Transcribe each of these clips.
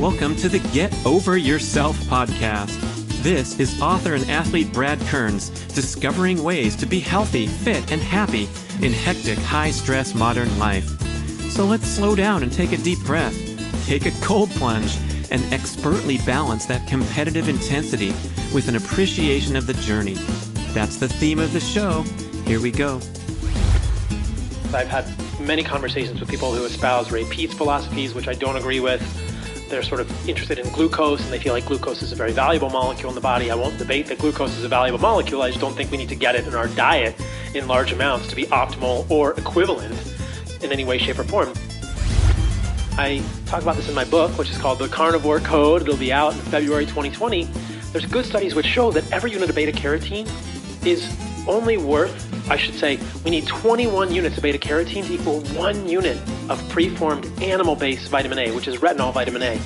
welcome to the Get Over Yourself podcast. This is author and athlete Brad Kearns discovering ways to be healthy, fit, and happy in hectic, high-stress modern life. So let's slow down and take a deep breath, take a cold plunge, and expertly balance that competitive intensity with an appreciation of the journey. That's the theme of the show. Here we go. I've had many conversations with people who espouse Ray Peat's philosophies, which I don't agree with. They're sort of interested in glucose, and they feel like glucose is a very valuable molecule in the body. I won't debate that glucose is a valuable molecule. I just don't think we need to get it in our diet in large amounts to be optimal or equivalent in any way, shape, or form. I talk about this in my book, which is called The Carnivore Code. It'll be out in February 2020. There's good studies which show that every unit of beta-carotene is only worth, I should say, we need 21 units of beta-carotene to equal 1 unit of preformed animal-based vitamin A, which is retinol vitamin A.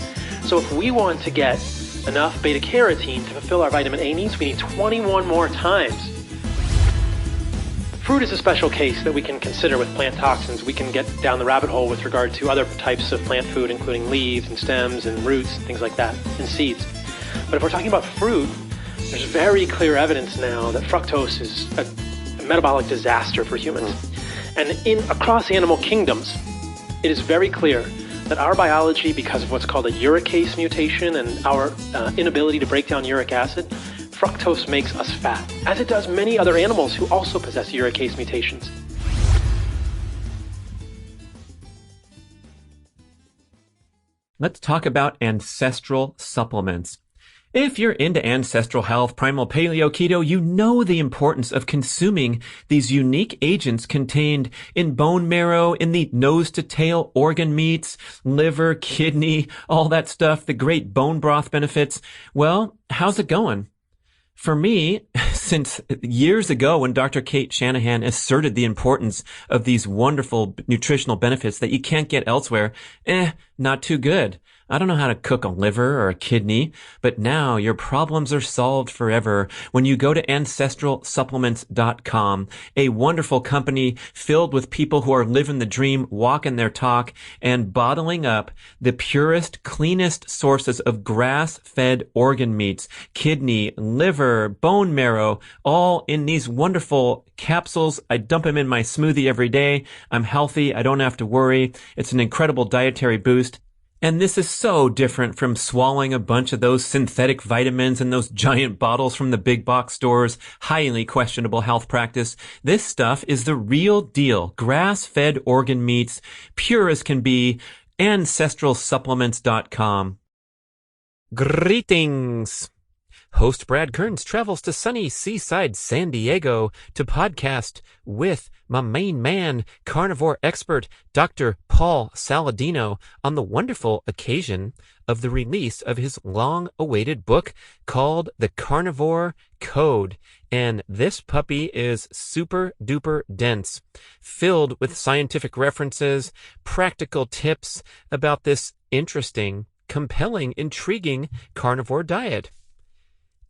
So if we want to get enough beta-carotene to fulfill our vitamin A needs, we need 21 more times. Fruit is a special case that we can consider with plant toxins. We can get down the rabbit hole with regard to other types of plant food, including leaves and stems and roots and things like that, and seeds. But if we're talking about fruit, there's very clear evidence now that fructose is a metabolic disaster for humans. And across animal kingdoms, it is very clear that our biology, because of what's called a uricase mutation and our inability to break down uric acid, fructose makes us fat, as it does many other animals who also possess uricase mutations. Let's talk about ancestral supplements. If you're into ancestral health, primal paleo, keto, you know the importance of consuming these unique agents contained in bone marrow, in the nose-to-tail organ meats, liver, kidney, all that stuff, the great bone broth benefits. Well, how's it going? For me, since years ago when Dr. Kate Shanahan asserted the importance of these wonderful nutritional benefits that you can't get elsewhere, not too good. I don't know how to cook a liver or a kidney, but now your problems are solved forever when you go to ancestralsupplements.com, a wonderful company filled with people who are living the dream, walking their talk, and bottling up the purest, cleanest sources of grass-fed organ meats, kidney, liver, bone marrow, all in these wonderful capsules. I dump them in my smoothie every day. I'm healthy. I don't have to worry. It's an incredible dietary boost. And this is so different from swallowing a bunch of those synthetic vitamins and those giant bottles from the big box stores. Highly questionable health practice. This stuff is the real deal. Grass-fed organ meats, pure as can be. Ancestralsupplements.com. Greetings. Host Brad Kearns travels to sunny seaside San Diego to podcast with my main man, carnivore expert, Dr. Paul Saladino, on the wonderful occasion of the release of his long-awaited book called The Carnivore Code. And this puppy is super duper dense, filled with scientific references, practical tips about this interesting, compelling, intriguing carnivore diet.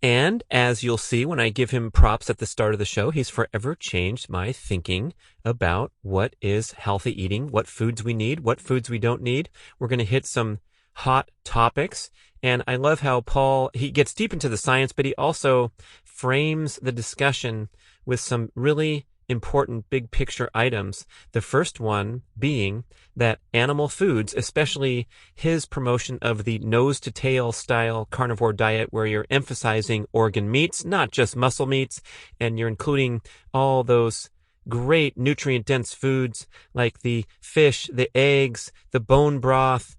And as you'll see when I give him props at the start of the show, he's forever changed my thinking about what is healthy eating, what foods we need, what foods we don't need. We're going to hit some hot topics. And I love how Paul, he gets deep into the science, but he also frames the discussion with some really important big picture items. The first one being that animal foods, especially his promotion of the nose to tail style carnivore diet where you're emphasizing organ meats, not just muscle meats, and you're including all those great nutrient dense foods like the fish, the eggs, the bone broth,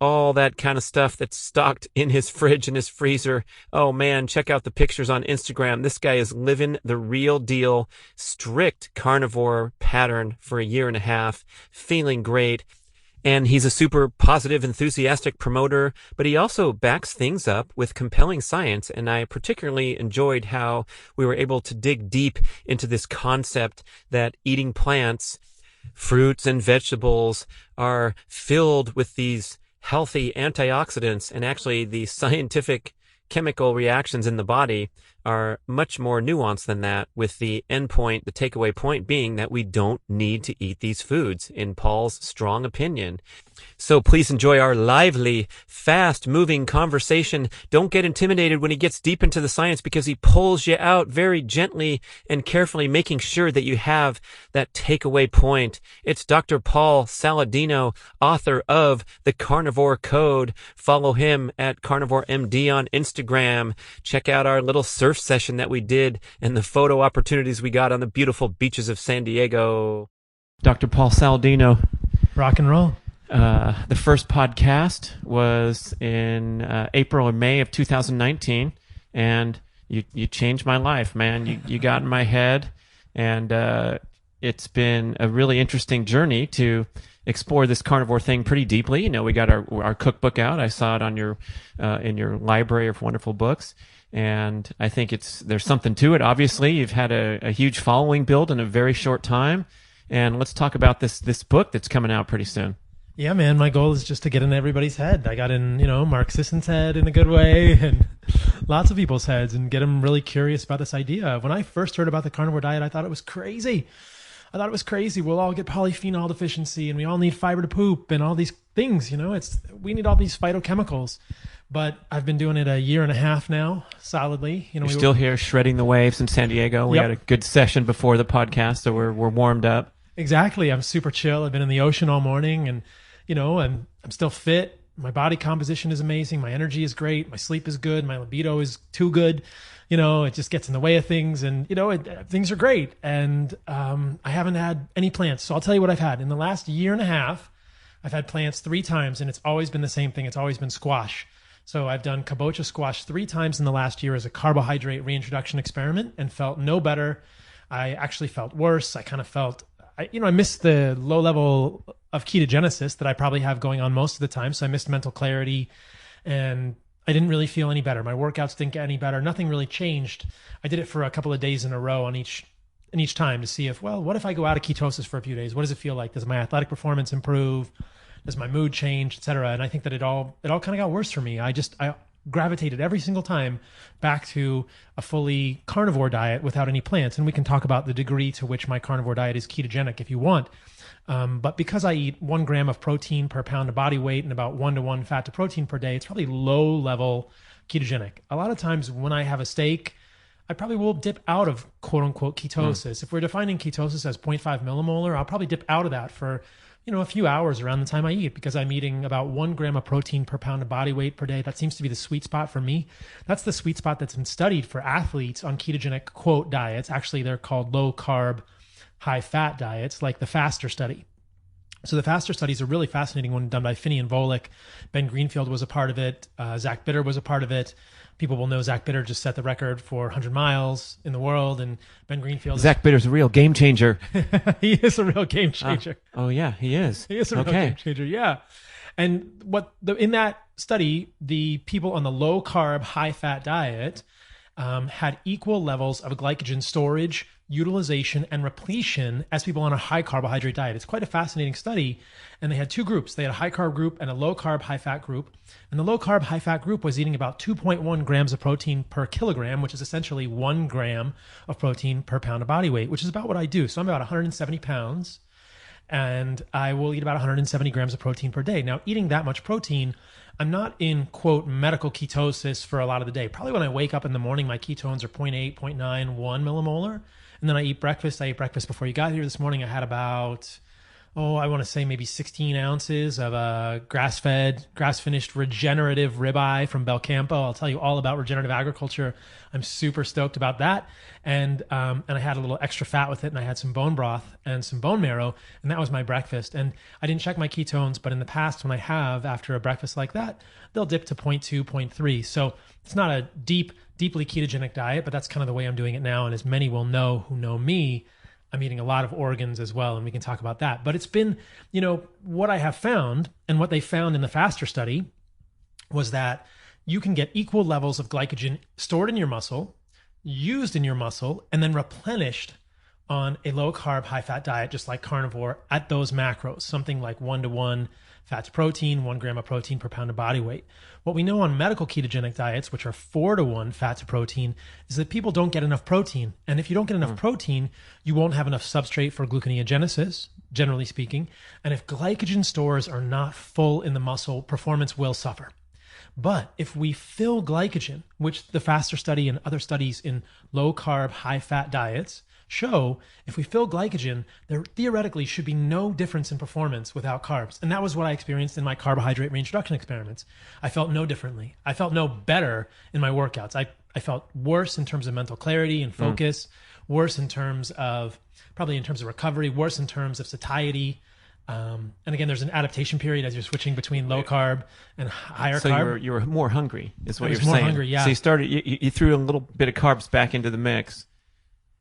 all that kind of stuff that's stocked in his fridge and his freezer. Oh man, check out the pictures on Instagram. This guy is living the real deal, strict carnivore pattern for a year and a half, feeling great. And he's a super positive, enthusiastic promoter, but he also backs things up with compelling science. And I particularly enjoyed how we were able to dig deep into this concept that eating plants, fruits and vegetables are filled with these healthy antioxidants, and actually the scientific chemical reactions in the body are much more nuanced than that, with the end point, the takeaway point being that we don't need to eat these foods, in Paul's strong opinion. So please enjoy our lively, fast-moving conversation. Don't get intimidated when he gets deep into the science, because he pulls you out very gently and carefully, making sure that you have that takeaway point. It's Dr. Paul Saladino, author of The Carnivore Code. Follow him at Carnivore MD on Instagram. Check out our little surf session that we did and the photo opportunities we got on the beautiful beaches of San Diego. Dr. Paul Saladino. Rock and roll. The first podcast was in April or May of 2019, and you changed my life, man. You got in my head, and it's been a really interesting journey to explore this carnivore thing pretty deeply. You know, we got our cookbook out. I saw it on your in your library of wonderful books, and I think there's something to it. Obviously, you've had a huge following build in a very short time, and let's talk about this book that's coming out pretty soon. Yeah, man, my goal is just to get in everybody's head. I got in, Mark Sisson's head in a good way, and lots of people's heads, and get them really curious about this idea. When I first heard about the carnivore diet, I thought it was crazy. We'll all get polyphenol deficiency, and we all need fiber to poop, and all these things, we need all these phytochemicals. But I've been doing it a year and a half now, solidly. You're still here shredding the waves in San Diego. We had a good session before the podcast, so we're warmed up. Exactly. I'm super chill. I've been in the ocean all morning, and I'm still fit. My body composition is amazing. My energy is great. My sleep is good. My libido is too good. It just gets in the way of things, and things are great. And I haven't had any plants. So I'll tell you what I've had in the last year and a half. I've had plants 3 times, and it's always been the same thing. It's always been squash. So I've done kabocha squash 3 times in the last year as a carbohydrate reintroduction experiment, and felt no better. I actually felt worse. I kind of felt, I missed the low level of ketogenesis that I probably have going on most of the time. So I missed mental clarity, and I didn't really feel any better. My workouts didn't get any better. Nothing really changed. I did it for a couple of days in a row on each time to see what if I go out of ketosis for a few days? What does it feel like? Does my athletic performance improve? Does my mood change, et cetera? And I think that it all kind of got worse for me. I gravitated every single time back to a fully carnivore diet without any plants. And we can talk about the degree to which my carnivore diet is ketogenic if you want. But because I eat 1 gram of protein per pound of body weight and about 1-to-1 fat to protein per day, it's probably low level ketogenic. A lot of times when I have a steak, I probably will dip out of quote unquote ketosis. If we're defining ketosis as 0.5 millimolar, I'll probably dip out of that for a few hours around the time I eat, because I'm eating about 1 gram of protein per pound of body weight per day. That seems to be the sweet spot for me. That's the sweet spot that's been studied for athletes on ketogenic quote diets. Actually, they're called low carb, high fat diets, like the FASTER study. So the FASTER study is a really fascinating one done by Finney and Volek. Ben Greenfield was a part of it. Zach Bitter was a part of it. People will know Zach Bitter just set the record for 100 miles in the world, and Ben Greenfield. Zach Bitter's a real game changer. He is a real game changer. Oh yeah, he is. He is a real game changer. Yeah. And in that study, the people on the low carb, high fat diet had equal levels of glycogen storage, utilization, and repletion as people on a high carbohydrate diet. It's quite a fascinating study. And they had 2 groups. They had a high carb group and a low carb, high fat group. And the low carb, high fat group was eating about 2.1 grams of protein per kilogram, which is essentially 1 gram of protein per pound of body weight, which is about what I do. So I'm about 170 pounds, and I will eat about 170 grams of protein per day. Now, eating that much protein, I'm not in, quote, medical ketosis for a lot of the day. Probably when I wake up in the morning, my ketones are 0.8, 0.9, 1 millimolar. And then I ate breakfast. I ate breakfast before you got here this morning. I had about, I want to say maybe 16 ounces of grass-fed, grass-finished regenerative ribeye from Belcampo. I'll tell you all about regenerative agriculture. I'm super stoked about that. And I had a little extra fat with it, and I had some bone broth and some bone marrow, and that was my breakfast. And I didn't check my ketones, but in the past when I have, after a breakfast like that, they'll dip to 0.2, 0.3. So it's not a deeply ketogenic diet, but that's kind of the way I'm doing it now. And as many will know who know me, I'm eating a lot of organs as well, and we can talk about that. But it's been, what I have found, and what they found in the FASTER study was that you can get equal levels of glycogen stored in your muscle, used in your muscle, and then replenished on a low carb, high fat diet, just like carnivore, at those macros, something like 1-to-1 fat to protein, 1 gram of protein per pound of body weight. What we know on medical ketogenic diets, which are 4-to-1 fat to protein, is that people don't get enough protein. And if you don't get enough protein, you won't have enough substrate for gluconeogenesis, generally speaking. And if glycogen stores are not full in the muscle, performance will suffer. But if we fill glycogen, which the FASTER study and other studies in low carb, high fat diets show, if we fill glycogen, there theoretically should be no difference in performance without carbs. And that was what I experienced in my carbohydrate reintroduction experiments. I felt no differently. I felt no better in my workouts. I felt worse in terms of mental clarity and focus, worse in terms of, probably in terms of recovery, worse in terms of satiety. And again, there's an adaptation period as you're switching between low carb and higher carb. So you were more hungry, is what you're more saying. Hungry, yeah. So you threw a little bit of carbs back into the mix,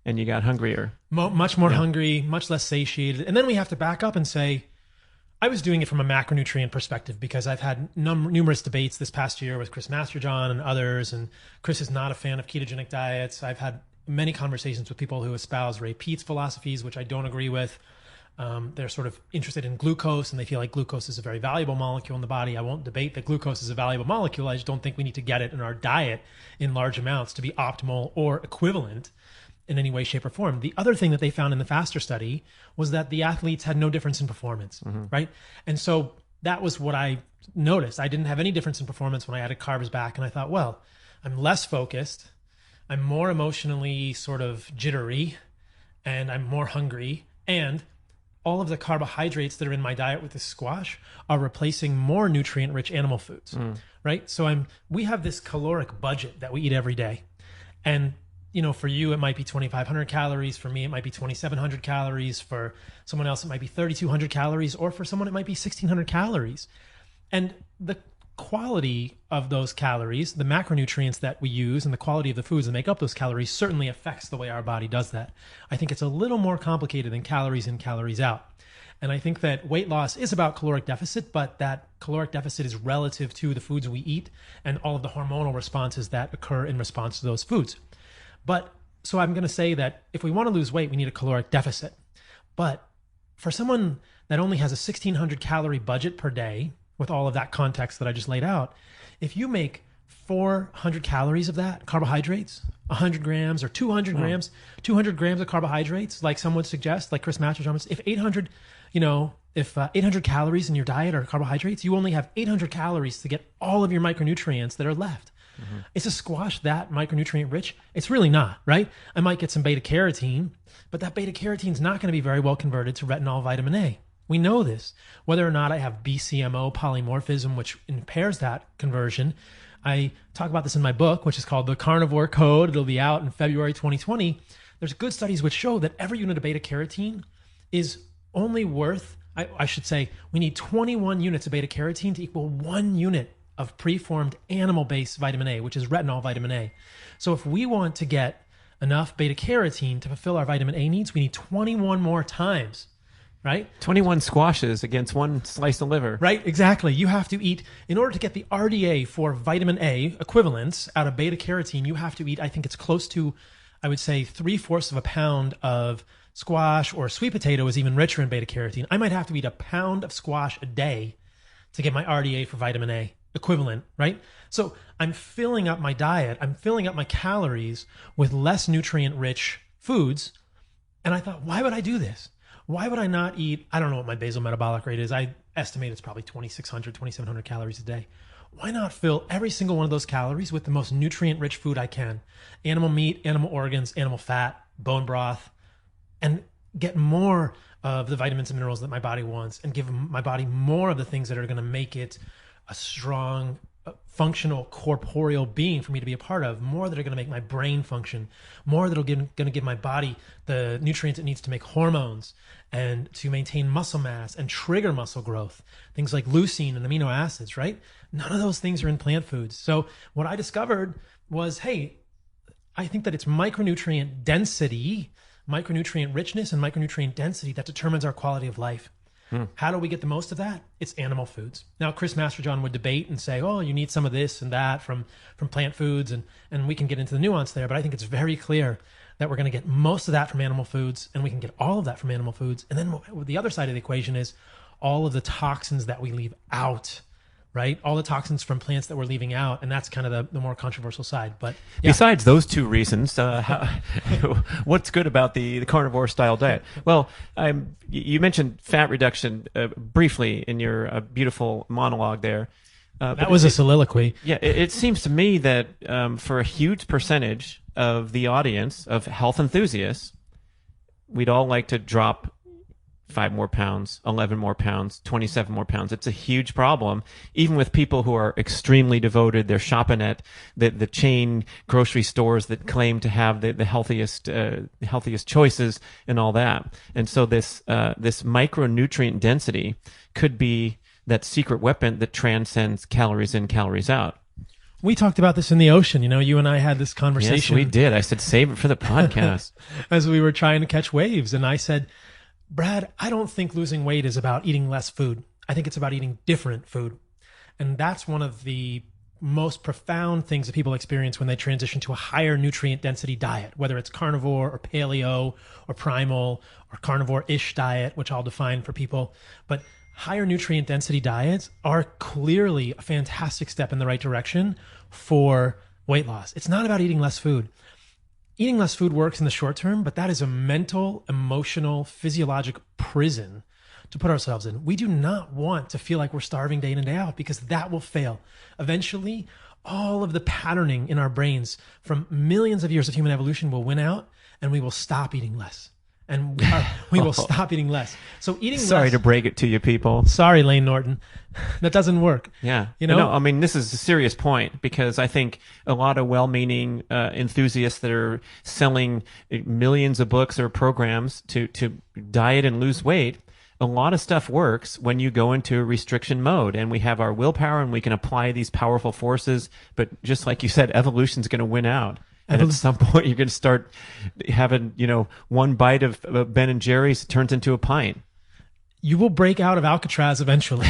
and you got hungrier. Much more hungry, much less satiated. And then we have to back up and say, I was doing it from a macronutrient perspective because I've had numerous debates this past year with Chris Masterjohn and others, and Chris is not a fan of ketogenic diets. I've had many conversations with people who espouse Ray Peat's philosophies, which I don't agree with. They're sort of interested in glucose, and they feel like glucose is a very valuable molecule in the body. I won't debate that glucose is a valuable molecule. I just don't think we need to get it in our diet in large amounts to be optimal or equivalent in any way, shape, or form. The other thing that they found in the FASTER study was that the athletes had no difference in performance, right? And so that was what I noticed. I didn't have any difference in performance when I added carbs back. And I thought, well, I'm less focused. I'm more emotionally sort of jittery, and I'm more hungry. And all of the carbohydrates that are in my diet with this squash are replacing more nutrient-rich animal foods, right? So we have this caloric budget that we eat every day. And you know, for you, it might be 2,500 calories. For me, it might be 2,700 calories. For someone else, it might be 3,200 calories. Or for someone, it might be 1,600 calories. And the quality of those calories, the macronutrients that we use, and the quality of the foods that make up those calories certainly affects the way our body does that. I think it's a little more complicated than calories in, calories out. And I think that weight loss is about caloric deficit, but that caloric deficit is relative to the foods we eat and all of the hormonal responses that occur in response to those foods. But so I'm going to say that if we want to lose weight, we need a caloric deficit. But for someone that only has a 1,600 calorie budget per day, with all of that context that I just laid out, if you make 400 calories of that, carbohydrates, 100 grams or 200 grams, 200 grams of carbohydrates, like some would suggest, like Chris Masterjohn, if 800, if 800 calories in your diet are carbohydrates, you only have 800 calories to get all of your micronutrients that are left. Is a squash that micronutrient rich? It's really not, right? I might get some beta carotene, but that beta carotene is not going to be very well converted to retinol vitamin A. We know this. Whether or not I have BCMO polymorphism, which impairs that conversion, I talk about this in my book, which is called The Carnivore Code. It'll be out in February 2020. There's good studies which show that every unit of beta carotene is only worth, I should say, we need 21 units of beta carotene to equal 1 unit of preformed animal-based vitamin A, which is retinol vitamin A. So if we want to get enough beta carotene to fulfill our vitamin A needs, we need 21 more times, right? 21 squashes against 1 slice of liver. Right, exactly. You have to eat, in order to get the RDA for vitamin A equivalents out of beta carotene, you have to eat, I think it's close to, I would say 3/4 of a pound of squash, or sweet potato is even richer in beta carotene. I might have to eat a pound of squash a day to get my RDA for vitamin A equivalent, right? So I'm filling up my diet, I'm filling up my calories with less nutrient-rich foods. And I thought, why would I do this? Why would I not eat, I don't know what my basal metabolic rate is. I estimate it's probably 2,600, 2,700 calories a day. Why not fill every single one of those calories with the most nutrient-rich food I can? Animal meat, animal organs, animal fat, bone broth, and get more of the vitamins and minerals that my body wants, and give my body more of the things that are going to make it a strong, functional, corporeal being for me to be a part of, more that are going to make my brain function, more that are going to give my body the nutrients it needs to make hormones and to maintain muscle mass and trigger muscle growth. Things like leucine and amino acids, right? None of those things are in plant foods. So what I discovered was, hey, I think that it's micronutrient density, micronutrient richness and micronutrient density that determines our quality of life. How do we get the most of that? It's animal foods. Now, Chris Masterjohn would debate and say, oh, you need some of this and that from plant foods, and we can get into the nuance there, but I think it's very clear that we're going to get most of that from animal foods, and we can get all of that from animal foods. And then the other side of the equation is all of the toxins that we leave out, right? All the toxins from plants that we're leaving out. And that's kind of the more controversial side. But yeah. Besides those two reasons, what's good about the carnivore style diet? Well, you mentioned fat reduction briefly in your beautiful monologue there. That was a soliloquy. Yeah, it seems to me that for a huge percentage of the audience of health enthusiasts, we'd all like to drop 5 more pounds, 11 more pounds, 27 more pounds. It's a huge problem. Even with people who are extremely devoted, they're shopping at the chain grocery stores that claim to have the healthiest choices and all that. And so this micronutrient density could be that secret weapon that transcends calories in, calories out. We talked about this in the ocean. You and I had this conversation. Yes, we did. I said, save it for the podcast. As we were trying to catch waves. And I said, Brad, I don't think losing weight is about eating less food. I think it's about eating different food. And that's one of the most profound things that people experience when they transition to a higher nutrient density diet, whether it's carnivore or paleo or primal or carnivore-ish diet, which I'll define for people. But higher nutrient density diets are clearly a fantastic step in the right direction for weight loss. It's not about eating less food. Eating less food works in the short term, but that is a mental, emotional, physiologic prison to put ourselves in. We do not want to feel like we're starving day in and day out, because that will fail. Eventually, all of the patterning in our brains from millions of years of human evolution will win out, and we will stop eating less. And we will stop eating less. So eating less. Sorry to break it to you people. Sorry, Lane Norton. That doesn't work. Yeah. No, I mean, this is a serious point, because I think a lot of well-meaning enthusiasts that are selling millions of books or programs to diet and lose weight, a lot of stuff works when you go into restriction mode, and we have our willpower and we can apply these powerful forces. But just like you said, evolution's going to win out. And at some point, you're going to start having, one bite of Ben and Jerry's turns into a pint. You will break out of Alcatraz eventually,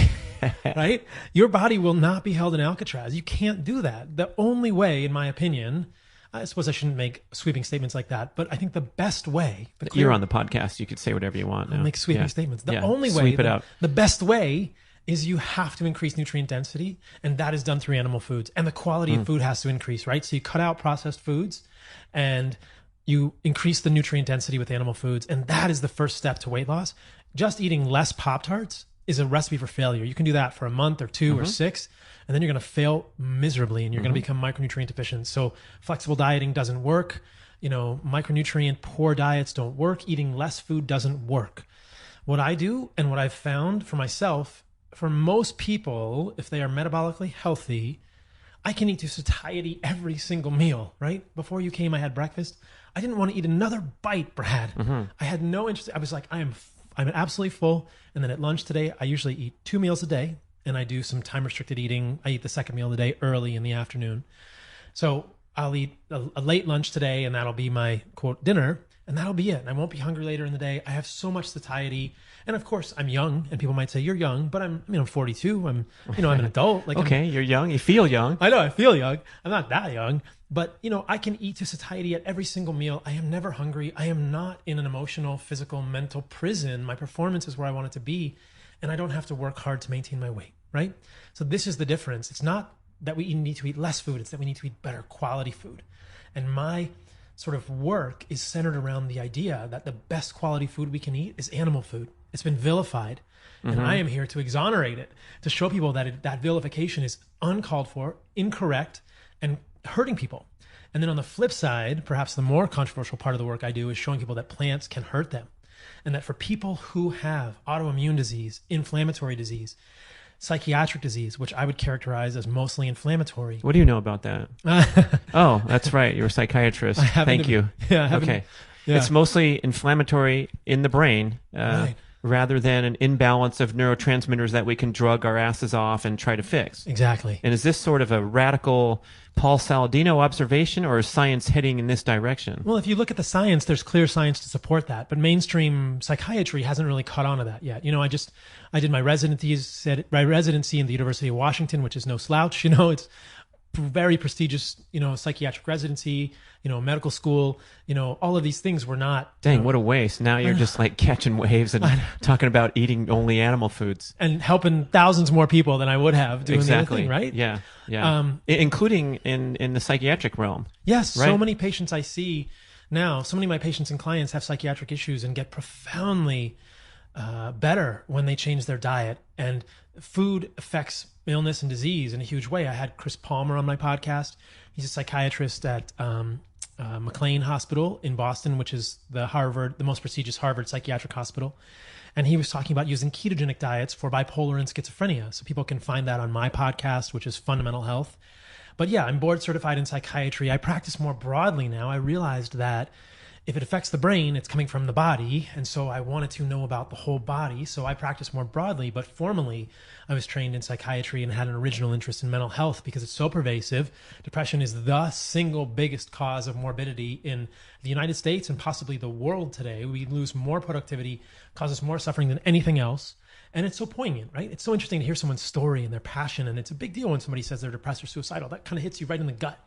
right? Your body will not be held in Alcatraz. You can't do that. The only way, in my opinion, I suppose I shouldn't make sweeping statements like that, but I think the best way... You're on the podcast. You could say whatever you want now. Make sweeping statements. The only way... Sweep it out. The best way is you have to increase nutrient density, and that is done through animal foods. And the quality of food has to increase, right? So you cut out processed foods, and you increase the nutrient density with animal foods, and that is the first step to weight loss. Just eating less Pop-Tarts is a recipe for failure. You can do that for a month or 2 or 6, and then you're going to fail miserably, and you're going to become micronutrient deficient. So flexible dieting doesn't work. Micronutrient poor diets don't work. Eating less food doesn't work. What I do, and what I've found for myself, for most people, if they are metabolically healthy, I can eat to satiety every single meal, right? Before you came, I had breakfast. I didn't want to eat another bite, Brad. I had no interest. I was like, I'm absolutely full. And then at lunch today, I usually eat 2 meals a day, and I do some time-restricted eating. I eat the second meal of the day early in the afternoon. So I'll eat a late lunch today, and that'll be my, quote, dinner, and that'll be it. And I won't be hungry later in the day. I have so much satiety. And of course, I'm young, and people might say, you're young, but I'm 42. I'm an adult. Okay, you're young. You feel young. I know, I feel young. I'm not that young. But, I can eat to satiety at every single meal. I am never hungry. I am not in an emotional, physical, mental prison. My performance is where I want it to be, and I don't have to work hard to maintain my weight, right? So this is the difference. It's not that we need to eat less food. It's that we need to eat better quality food. And my sort of work is centered around the idea that the best quality food we can eat is animal food. It's been vilified, and I am here to exonerate it, to show people that that vilification is uncalled for, incorrect, and hurting people. And then on the flip side, perhaps the more controversial part of the work I do is showing people that plants can hurt them, and that for people who have autoimmune disease, inflammatory disease, psychiatric disease, which I would characterize as mostly inflammatory. What do you know about that? Oh, that's right. You're a psychiatrist. Thank you. Yeah. Okay. Yeah. It's mostly inflammatory in the brain. Right. Rather than an imbalance of neurotransmitters that we can drug our asses off and try to fix. Exactly. And is this sort of a radical Paul Saladino observation, or is science heading in this direction? Well, if you look at the science, there's clear science to support that, but mainstream psychiatry hasn't really caught on to that yet. I did my residency in the University of Washington, which is no slouch. It's very prestigious, psychiatric residency, medical school, all of these things were not. Dang, what a waste. Now you're just like catching waves and talking about eating only animal foods. And helping thousands more people than I would have doing the other thing, right? Yeah, yeah. Including in the psychiatric realm. Yes, right? So many patients I see now, so many of my patients and clients have psychiatric issues and get profoundly better when they change their diet. And food affects illness and disease in a huge way. I had Chris Palmer on my podcast. He's a psychiatrist at McLean Hospital in Boston, which is the most prestigious Harvard psychiatric hospital. And he was talking about using ketogenic diets for bipolar and schizophrenia. So people can find that on my podcast, which is Fundamental Health. But yeah, I'm board certified in psychiatry. I practice more broadly now. I realized that if it affects the brain, it's coming from the body. And so I wanted to know about the whole body. So I practice more broadly, but formally, I was trained in psychiatry and had an original interest in mental health because it's so pervasive. Depression is the single biggest cause of morbidity in the United States and possibly the world today. We lose more productivity, causes more suffering than anything else. And it's so poignant, right? It's so interesting to hear someone's story and their passion. And it's a big deal when somebody says they're depressed or suicidal. That kind of hits you right in the gut,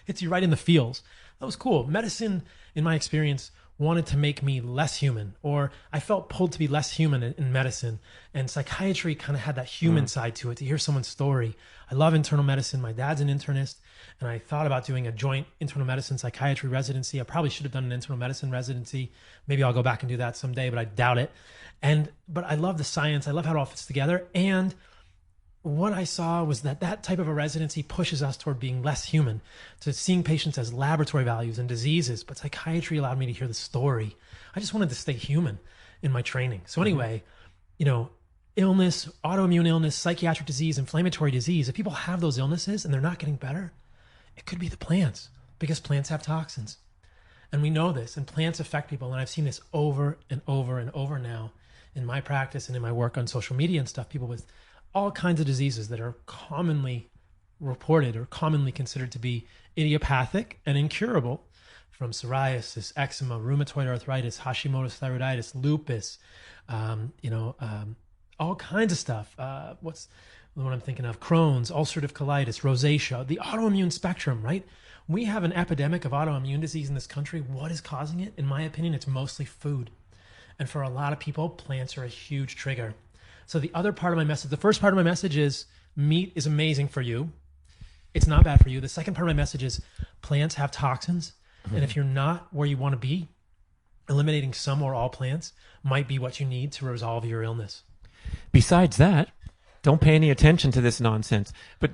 hits you right in the feels. That was cool. Medicine, in my experience, wanted to make me less human, or I felt pulled to be less human in medicine. And psychiatry kind of had that human side to it, to hear someone's story. I love internal medicine. My dad's an internist, and I thought about doing a joint internal medicine psychiatry residency. I probably should have done an internal medicine residency. Maybe I'll go back and do that someday, but I doubt it. But I love the science. I love how it all fits together. And what I saw was that type of a residency pushes us toward being less human, to seeing patients as laboratory values and diseases. But psychiatry allowed me to hear the story. I just wanted to stay human in my training. So anyway, illness, autoimmune illness, psychiatric disease, inflammatory disease, if people have those illnesses and they're not getting better, it could be the plants, because plants have toxins. And we know this, and plants affect people. And I've seen this over and over and over now in my practice and in my work on social media and stuff, people with all kinds of diseases that are commonly reported or commonly considered to be idiopathic and incurable, from psoriasis, eczema, rheumatoid arthritis, Hashimoto's thyroiditis, lupus, all kinds of stuff. What's the one I'm thinking of? Crohn's, ulcerative colitis, rosacea, the autoimmune spectrum, right? We have an epidemic of autoimmune disease in this country. What is causing it? In my opinion, it's mostly food. And for a lot of people, plants are a huge trigger. So the other part of my message, the first part of my message is meat is amazing for you. It's not bad for you. The second part of my message is plants have toxins. And if you're not where you want to be, eliminating some or all plants might be what you need to resolve your illness. Besides that, don't pay any attention to this nonsense. But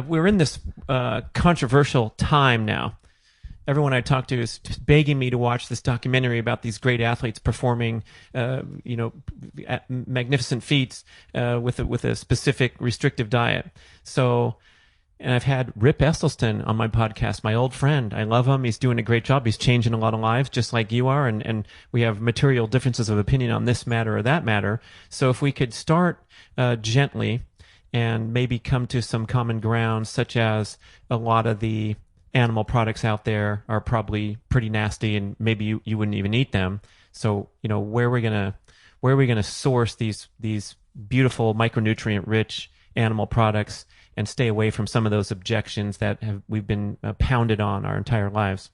we're in this controversial time now. Everyone I talk to is just begging me to watch this documentary about these great athletes performing, magnificent feats with a specific restrictive diet. So, and I've had Rip Esselstyn on my podcast, my old friend. I love him. He's doing a great job. He's changing a lot of lives, just like you are. And we have material differences of opinion on this matter or that matter. So if we could start gently and maybe come to some common ground, such as a lot of the animal products out there are probably pretty nasty, and maybe you wouldn't even eat them. So, where are we gonna source these beautiful micronutrient rich animal products and stay away from some of those objections that we've been pounded on our entire lives?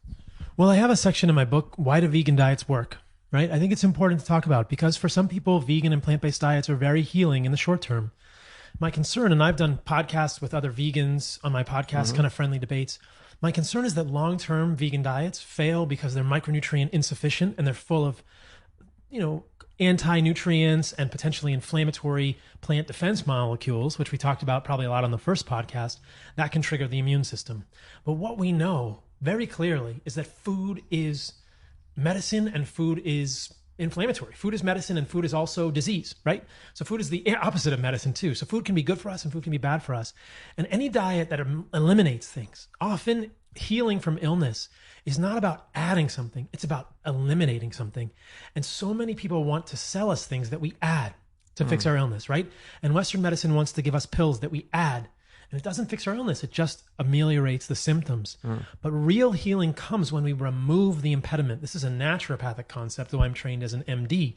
Well, I have a section in my book, Why Do Vegan Diets Work? Right? I think it's important to talk about, because for some people, vegan and plant-based diets are very healing in the short term. My concern, and I've done podcasts with other vegans on my podcast, kind of friendly debates. My concern is that long-term vegan diets fail because they're micronutrient insufficient and they're full of, anti-nutrients and potentially inflammatory plant defense molecules, which we talked about probably a lot on the first podcast, that can trigger the immune system. But what we know very clearly is that food is medicine and food is inflammatory. Food is medicine and food is also disease, right? So food is the opposite of medicine too. So food can be good for us and food can be bad for us. And any diet that eliminates things, often healing from illness, is not about adding something. It's about eliminating something. And so many people want to sell us things that we add to fix our illness, right? And Western medicine wants to give us pills that we add. And it doesn't fix our illness. It just ameliorates the symptoms. But real healing comes when we remove the impediment. This is a naturopathic concept, though I'm trained as an MD.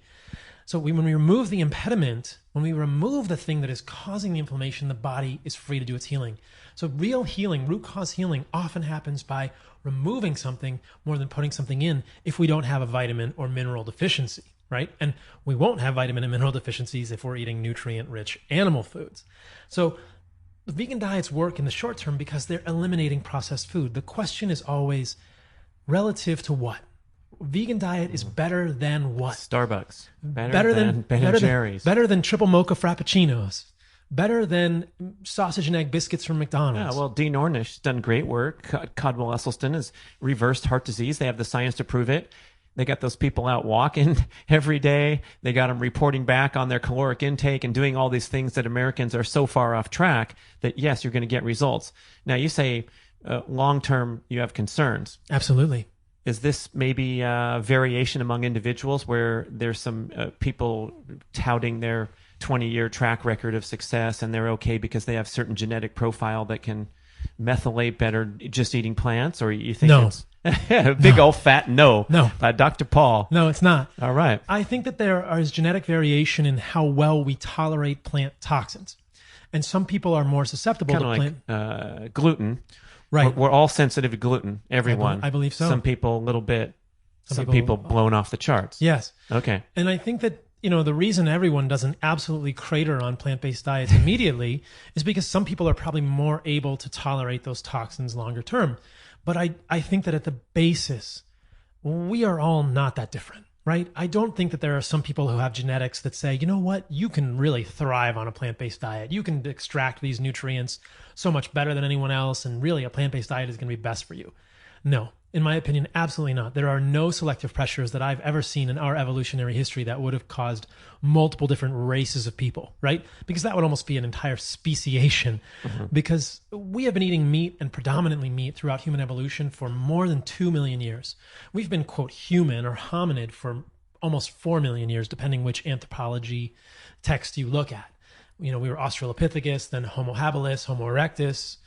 So when we remove the impediment, when we remove the thing that is causing the inflammation, the body is free to do its healing. So real healing, root cause healing, often happens by removing something more than putting something in if we don't have a vitamin or mineral deficiency, right? And we won't have vitamin and mineral deficiencies if we're eating nutrient-rich animal foods. So the vegan diets work in the short term because they're eliminating processed food. The question is always relative to what? Vegan diet is better than what? Starbucks. Better than Ben & Jerry's. Better than triple mocha frappuccinos. Better than sausage and egg biscuits from McDonald's. Yeah, well, Dean Ornish has done great work. Codwell Esselstyn has reversed heart disease. They have the science to prove it. They got those people out walking every day. They got them reporting back on their caloric intake and doing all these things that Americans are so far off track that, yes, you're going to get results. Now, you say long-term you have concerns. Absolutely. Is this maybe a variation among individuals where there's some people touting their 20-year track record of success and they're okay because they have certain genetic profile that can methylate better just eating plants? Or you think no. It's big old fat no. No. By Dr. Paul. No, it's not. All right. I think that there is genetic variation in how well we tolerate plant toxins. And some people are more susceptible Kind to of plant... like gluten. Right. We're all sensitive to gluten, everyone. I believe so. Some people a little bit, some people blown off the charts. Yes. Okay. And I think that, the reason everyone doesn't absolutely crater on plant-based diets immediately is because some people are probably more able to tolerate those toxins longer term. But I think that at the basis, we are all not that different, right? I don't think that there are some people who have genetics that say, you know what, you can really thrive on a plant-based diet. You can extract these nutrients so much better than anyone else, and really a plant-based diet is going to be best for you. No, in my opinion, absolutely not. There are no selective pressures that I've ever seen in our evolutionary history that would have caused multiple different races of people, right? Because that would almost be an entire speciation. Mm-hmm. Because we have been eating meat, and predominantly meat, throughout human evolution for more than 2 million years. We've been, quote, human or hominid for almost 4 million years, depending which anthropology text you look at. We were Australopithecus, then Homo habilis, Homo erectus.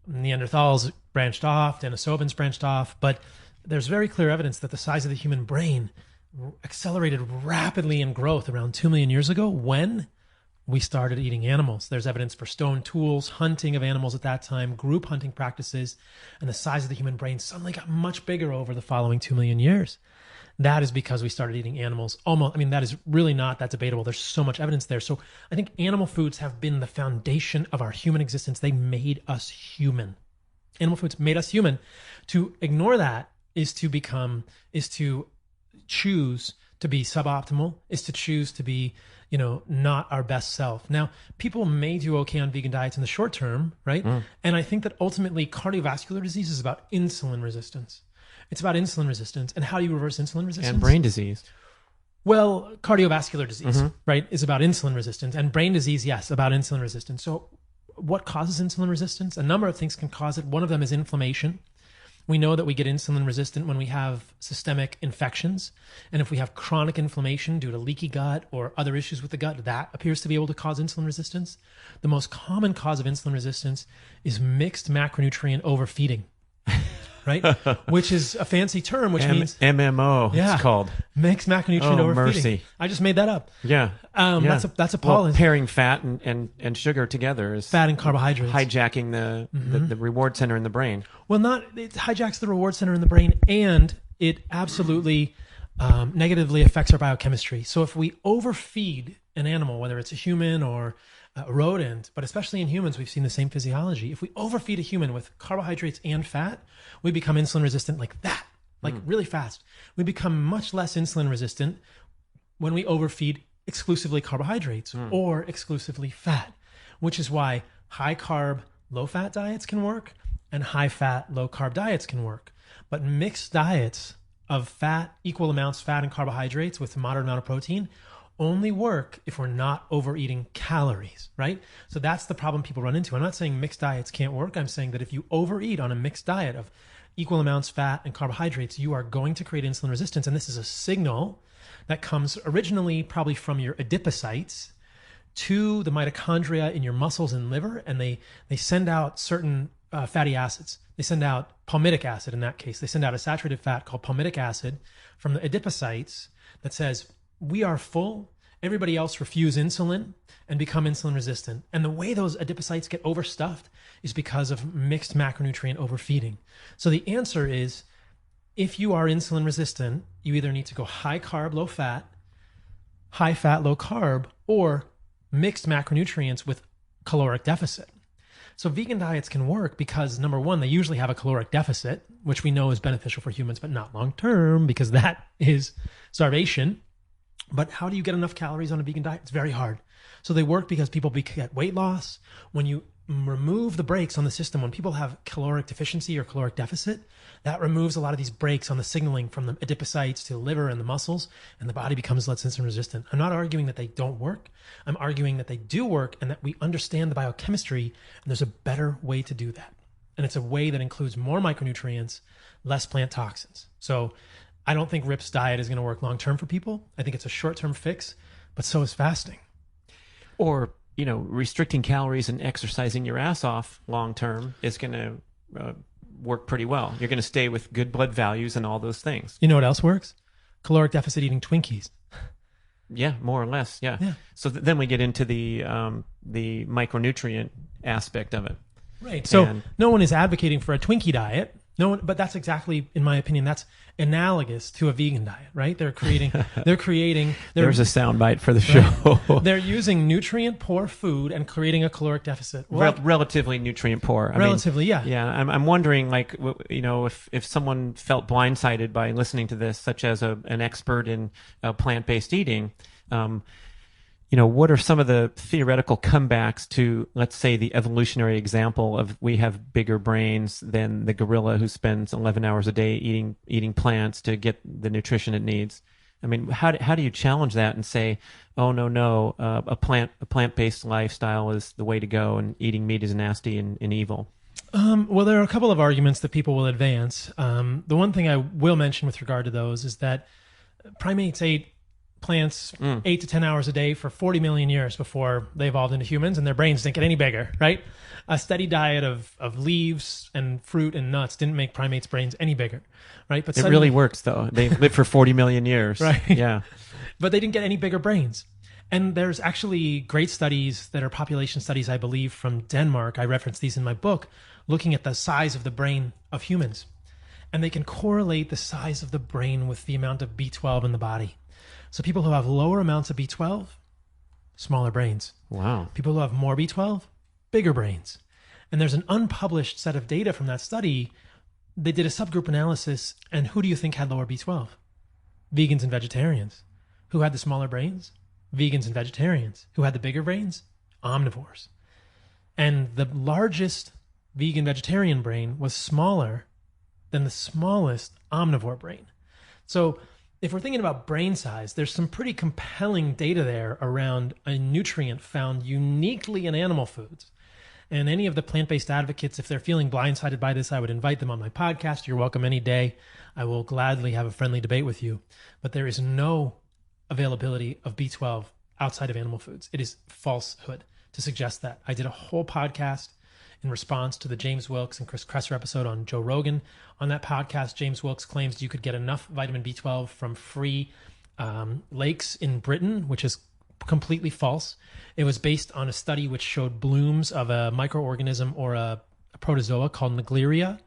Neanderthals branched off, Denisovans branched off, but there's very clear evidence that the size of the human brain accelerated rapidly in growth around 2 million years ago when we started eating animals. There's evidence for stone tools, hunting of animals at that time, group hunting practices, and the size of the human brain suddenly got much bigger over the following 2 million years. That is because we started eating animals. That is really not that debatable. There's so much evidence there. So I think animal foods have been the foundation of our human existence. They made us human. Animal foods made us human. To ignore that is to choose to be suboptimal, is to choose to be, not our best self. Now, people may do okay on vegan diets in the short term, right? And I think that ultimately cardiovascular disease is about insulin resistance. It's about insulin resistance. And how do you reverse insulin resistance? And brain disease. Well, cardiovascular disease, right, is about insulin resistance. And brain disease, yes, about insulin resistance. So what causes insulin resistance? A number of things can cause it. One of them is inflammation. We know that we get insulin resistant when we have systemic infections. And if we have chronic inflammation due to leaky gut or other issues with the gut, that appears to be able to cause insulin resistance. The most common cause of insulin resistance is mixed macronutrient overfeeding. Right? Which is a fancy term, which means MMO. Yeah, it's called mixed macronutrient overfeeding. Mercy. I just made that up. Yeah, that's appalling. Well, pairing fat and sugar together is fat and carbohydrates, hijacking the reward center in the brain. Well, it hijacks the reward center in the brain, and it absolutely negatively affects our biochemistry. So if we overfeed an animal, whether it's a human or a rodent, but especially in humans, we've seen the same physiology. If we overfeed a human with carbohydrates and fat, we become insulin resistant like that, really fast. We become much less insulin resistant when we overfeed exclusively carbohydrates or exclusively fat, which is why high carb, low fat diets can work and high fat, low carb diets can work. But mixed diets of fat, equal amounts fat and carbohydrates with a moderate amount of protein only work if we're not overeating calories, right? So that's the problem people run into. I'm not saying mixed diets can't work. I'm saying that if you overeat on a mixed diet of equal amounts fat and carbohydrates, you are going to create insulin resistance. And this is a signal that comes originally probably from your adipocytes to the mitochondria in your muscles and liver. And they send out certain fatty acids. They send out palmitic acid in that case. They send out a saturated fat called palmitic acid from the adipocytes that says, we are full everybody else refuse insulin and become insulin resistant. And the way those adipocytes get overstuffed is because of mixed macronutrient overfeeding. So the answer is, if you are insulin resistant, you either need to go high carb, low fat, low carb, or mixed macronutrients with caloric deficit. So vegan diets can work because, number one, they usually have a caloric deficit, which we know is beneficial for humans, but not long term, because that is starvation. But how do you get enough calories on a vegan diet? It's very hard. So they work because people get weight loss. When you remove the brakes on the system, when people have caloric deficiency or caloric deficit, that removes a lot of these brakes on the signaling from the adipocytes to the liver and the muscles, and the body becomes less insulin resistant. I'm not arguing that they don't work. I'm arguing that they do work and that we understand the biochemistry, and there's a better way to do that. And it's a way that includes more micronutrients, less plant toxins. So I don't think Rip's diet is going to work long-term for people. I think it's a short-term fix, but so is fasting. Or, restricting calories and exercising your ass off long-term is going to work pretty well. You're going to stay with good blood values and all those things. You know what else works? Caloric deficit eating Twinkies. Yeah, more or less. Yeah. So then we get into the micronutrient aspect of it. Right. So no one is advocating for a Twinkie diet. No one, but that's exactly, in my opinion, that's analogous to a vegan diet, right? There's a soundbite for the show. They're using nutrient poor food and creating a caloric deficit. Relatively nutrient poor. Yeah. Yeah. I'm wondering, if someone felt blindsided by listening to this, such as an expert in plant-based eating, what are some of the theoretical comebacks to, let's say, the evolutionary example of we have bigger brains than the gorilla who spends 11 hours a day eating plants to get the nutrition it needs? I mean, how do you challenge that and say, oh, no, a plant-based lifestyle is the way to go and eating meat is nasty and evil? Well, there are a couple of arguments that people will advance. The one thing I will mention with regard to those is that primates ate plants 8 to 10 hours a day for 40 million years before they evolved into humans, and their brains didn't get any bigger, right? A steady diet of leaves and fruit and nuts didn't make primates' brains any bigger, right? But it really works, though. They lived for 40 million years. Right. Yeah. But they didn't get any bigger brains. And there's actually great studies that are population studies, I believe, from Denmark. I reference these in my book, looking at the size of the brain of humans. And they can correlate the size of the brain with the amount of B12 in the body. So people who have lower amounts of B12, smaller brains. Wow. People who have more B12, bigger brains. And there's an unpublished set of data from that study. They did a subgroup analysis, and who do you think had lower B12? Vegans and vegetarians. Who had the smaller brains? Vegans and vegetarians. Who had the bigger brains? Omnivores. And the largest vegan vegetarian brain was smaller than the smallest omnivore brain. So if we're thinking about brain size, there's some pretty compelling data there around a nutrient found uniquely in animal foods. And any of the plant-based advocates, if they're feeling blindsided by this, I would invite them on my podcast. You're welcome any day. I will gladly have a friendly debate with you. But there is no availability of B12 outside of animal foods. It is falsehood to suggest that. I did a whole podcast in response to the James Wilks and Chris Kresser episode on Joe Rogan. On that podcast, James Wilks claims you could get enough vitamin B12 from free lakes in Britain, which is completely false. It was based on a study which showed blooms of a microorganism or a protozoa called Naegleria.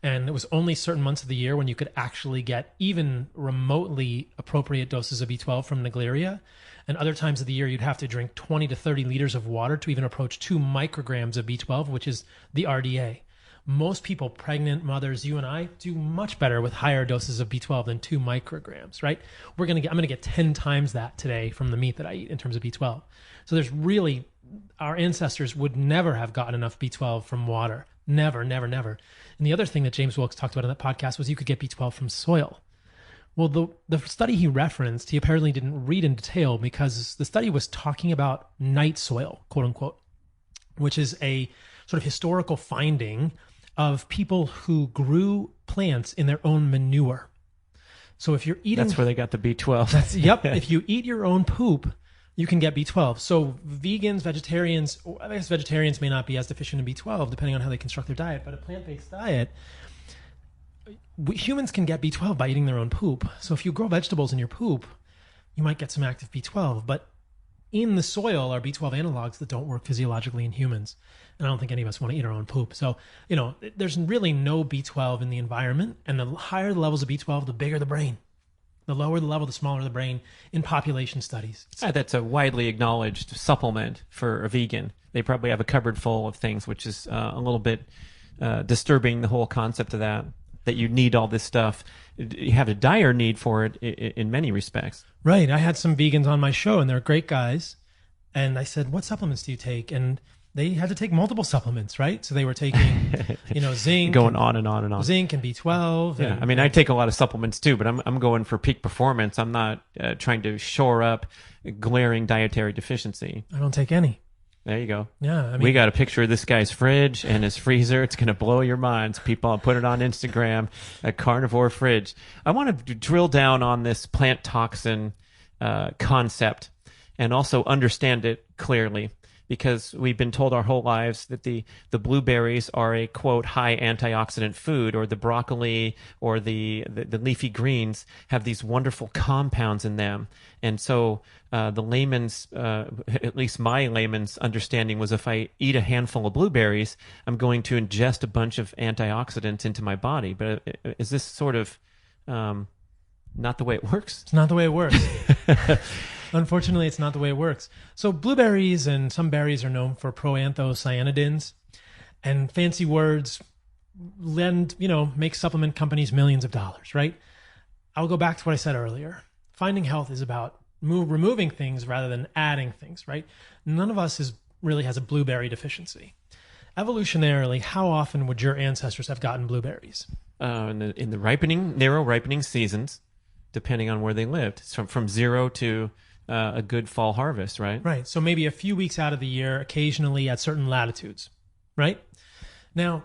And it was only certain months of the year when you could actually get even remotely appropriate doses of B12 from Naegleria. And other times of the year, you'd have to drink 20 to 30 liters of water to even approach 2 micrograms of B12, which is the RDA. Most people, pregnant mothers, you and I, do much better with higher doses of B12 than 2 micrograms, right? I'm going to get 10 times that today from the meat that I eat in terms of B12. So there's really, our ancestors would never have gotten enough B12 from water. Never, never, never. And the other thing that James Wilks talked about on that podcast was you could get B12 from soil. Well, the study he referenced, he apparently didn't read in detail because the study was talking about night soil, quote unquote, which is a sort of historical finding of people who grew plants in their own manure. So if you're eating... That's where they got the B12. Yep. If you eat your own poop, you can get B12. So vegans, vegetarians, or I guess vegetarians may not be as deficient in B12 depending on how they construct their diet, but a plant-based diet... humans can get B12 by eating their own poop. So if you grow vegetables in your poop, you might get some active B12. But in the soil are B12 analogs that don't work physiologically in humans. And I don't think any of us want to eat our own poop. So, there's really no B12 in the environment. And the higher the levels of B12, the bigger the brain. The lower the level, the smaller the brain in population studies. That's a widely acknowledged supplement for a vegan. They probably have a cupboard full of things, which is a little bit disturbing, the whole concept of that you need all this stuff. You have a dire need for it in many respects. Right. I had some vegans on my show, and they're great guys. And I said, what supplements do you take? And they had to take multiple supplements, right? So they were taking, zinc. Going on and on and on. Zinc and B12. Yeah. I mean, I take a lot of supplements too, but I'm going for peak performance. I'm not trying to shore up glaring dietary deficiency. I don't take any. There you go. Yeah. I mean, we got a picture of this guy's fridge and his freezer. It's going to blow your minds, people. I'll put it on Instagram, a carnivore fridge. I want to drill down on this plant toxin concept and also understand it clearly, because we've been told our whole lives that the blueberries are a, quote, high antioxidant food, or the broccoli or the leafy greens have these wonderful compounds in them. And so the layman's, at least my layman's understanding was, if I eat a handful of blueberries, I'm going to ingest a bunch of antioxidants into my body. But is this sort of not the way it works? It's not the way it works. Unfortunately, it's not the way it works. So blueberries and some berries are known for proanthocyanidins, and fancy words make supplement companies millions of dollars, right? I'll go back to what I said earlier. Finding health is about removing things rather than adding things, right? None of us really has a blueberry deficiency. Evolutionarily, how often would your ancestors have gotten blueberries? In the narrow ripening seasons, depending on where they lived, from zero to a good fall harvest, right? Right. So maybe a few weeks out of the year, occasionally at certain latitudes, right? Now,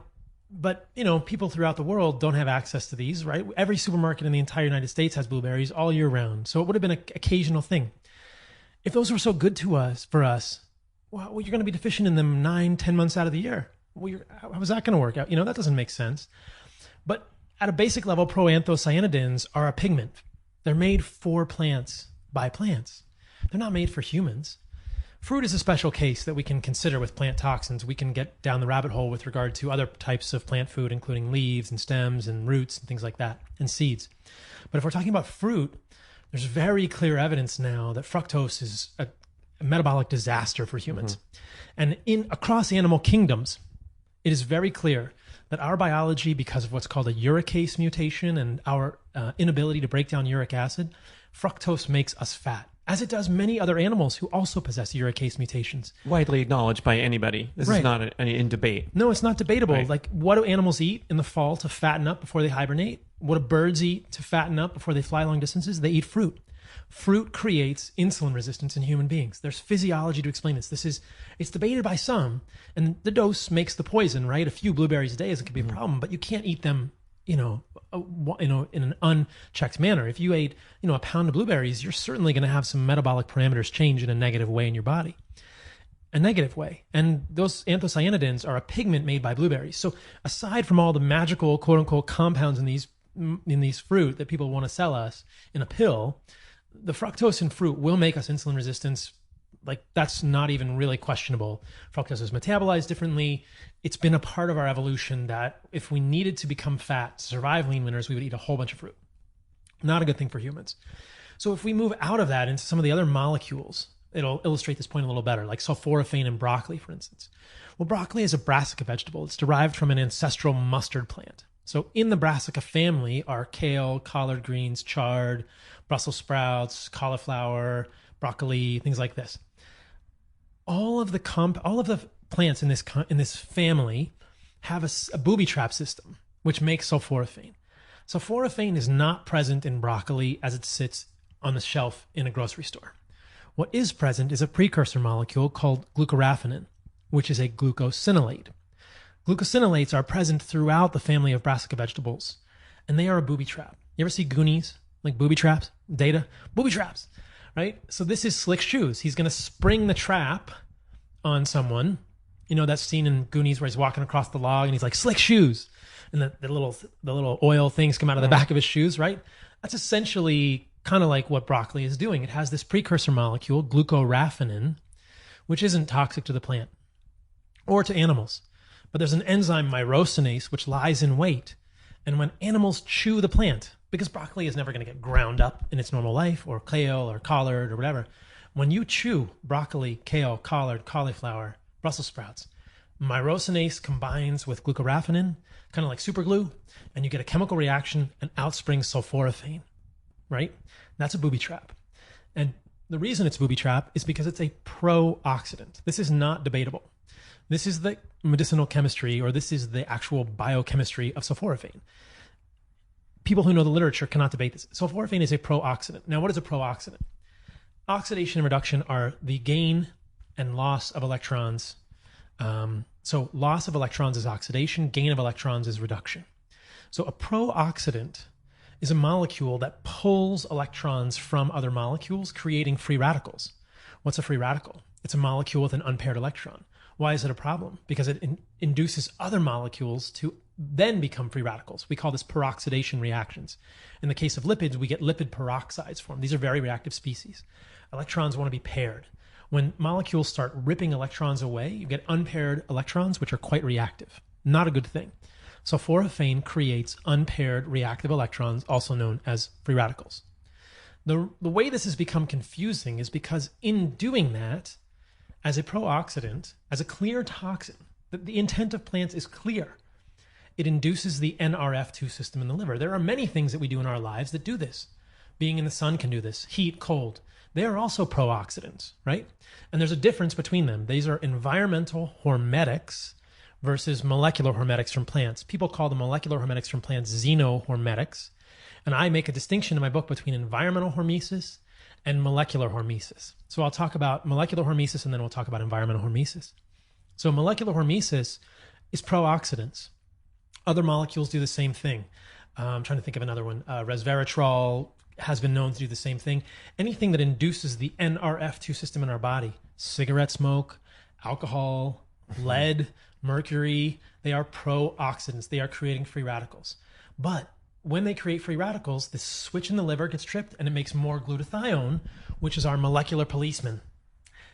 but people throughout the world don't have access to these, right? Every supermarket in the entire United States has blueberries all year round. So it would have been an occasional thing. If those were so good for us, well, you're going to be deficient in them 9-10 months out of the year. Well, how is that going to work out? That doesn't make sense. But at a basic level, proanthocyanidins are a pigment. They're made for plants by plants. They're not made for humans. Fruit is a special case that we can consider with plant toxins. We can get down the rabbit hole with regard to other types of plant food, including leaves and stems and roots and things like that, and seeds. But if we're talking about fruit, there's very clear evidence now that fructose is a metabolic disaster for humans. Mm-hmm. And across animal kingdoms, it is very clear that our biology, because of what's called a uricase mutation and our inability to break down uric acid, fructose makes us fat, as it does many other animals who also possess uricase mutations. Widely acknowledged by anybody. This is not in debate. No, it's not debatable. Right. Like, what do animals eat in the fall to fatten up before they hibernate? What do birds eat to fatten up before they fly long distances? They eat fruit. Fruit creates insulin resistance in human beings. There's physiology to explain this. It's debated by some, and the dose makes the poison, right? A few blueberries a day could be a problem, but you can't eat them, in an unchecked manner. If you ate, a pound of blueberries, you're certainly going to have some metabolic parameters change in a negative way in your body. A negative way. And those anthocyanidins are a pigment made by blueberries. So aside from all the magical, quote unquote, compounds in these fruit that people want to sell us in a pill, the fructose in fruit will make us insulin resistant. Like, that's not even really questionable. Fructose is metabolized differently. It's been a part of our evolution that if we needed to become fat to survive lean winters, we would eat a whole bunch of fruit. Not a good thing for humans. So if we move out of that into some of the other molecules, it'll illustrate this point a little better, like sulforaphane in broccoli, for instance. Well, broccoli is a brassica vegetable. It's derived from an ancestral mustard plant. So in the brassica family are kale, collard greens, chard, Brussels sprouts, cauliflower, broccoli, things like this. All of the plants in this family have a booby trap system, which makes sulforaphane. Sulforaphane is not present in broccoli as it sits on the shelf in a grocery store. What is present is a precursor molecule called glucoraphanin, which is a glucosinolate. Glucosinolates are present throughout the family of brassica vegetables, and they are a booby trap. You ever see Goonies? Like booby traps? Data? Booby traps, right? So this is Slick Shoes. He's going to spring the trap on someone. That scene in Goonies where he's walking across the log and he's like, Slick Shoes. And the little oil things come out of the back of his shoes, right? That's essentially kind of like what broccoli is doing. It has this precursor molecule, glucoraphanin, which isn't toxic to the plant or to animals. But there's an enzyme, myrosinase, which lies in wait. And when animals chew the plant, because broccoli is never going to get ground up in its normal life, or kale or collard or whatever, when you chew broccoli, kale, collard, cauliflower, Brussels sprouts, myrosinase combines with glucoraphanin, kind of like superglue, and you get a chemical reaction and out springs sulforaphane, right? That's a booby trap. And the reason it's booby trap is because it's a pro-oxidant. This is not debatable. This is the medicinal chemistry, or this is the actual biochemistry of sulforaphane. People who know the literature cannot debate this. Sulforaphane is a pro-oxidant. Now, what is a pro-oxidant? Oxidation and reduction are the gain and loss of electrons. So loss of electrons is oxidation, gain of electrons is reduction. So a pro-oxidant is a molecule that pulls electrons from other molecules, creating free radicals. What's a free radical? It's a molecule with an unpaired electron. Why is it a problem? Because it induces other molecules to then become free radicals. We call this peroxidation reactions. In the case of lipids, we get lipid peroxides formed. These are very reactive species. Electrons want to be paired. When molecules start ripping electrons away, you get unpaired electrons, which are quite reactive. Not a good thing. Sulforaphane creates unpaired reactive electrons, also known as free radicals. The way this has become confusing is because in doing that, as a pro-oxidant, as a clear toxin, the intent of plants is clear. It induces the NRF2 system in the liver. There are many things that we do in our lives that do this. Being in the sun can do this. Heat, cold. They are also pro-oxidants, right? And there's a difference between them. These are environmental hormetics versus molecular hormetics from plants. People call the molecular hormetics from plants xenohormetics. And I make a distinction in my book between environmental hormesis and molecular hormesis. So I'll talk about molecular hormesis and then we'll talk about environmental hormesis. So molecular hormesis is pro-oxidants. Other molecules do the same thing. I'm trying to think of another one. Resveratrol has been known to do the same thing. Anything that induces the NRF2 system in our body, cigarette smoke, alcohol, lead, mercury, they are pro-oxidants. They are creating free radicals. But when they create free radicals, this switch in the liver gets tripped and it makes more glutathione, which is our molecular policeman.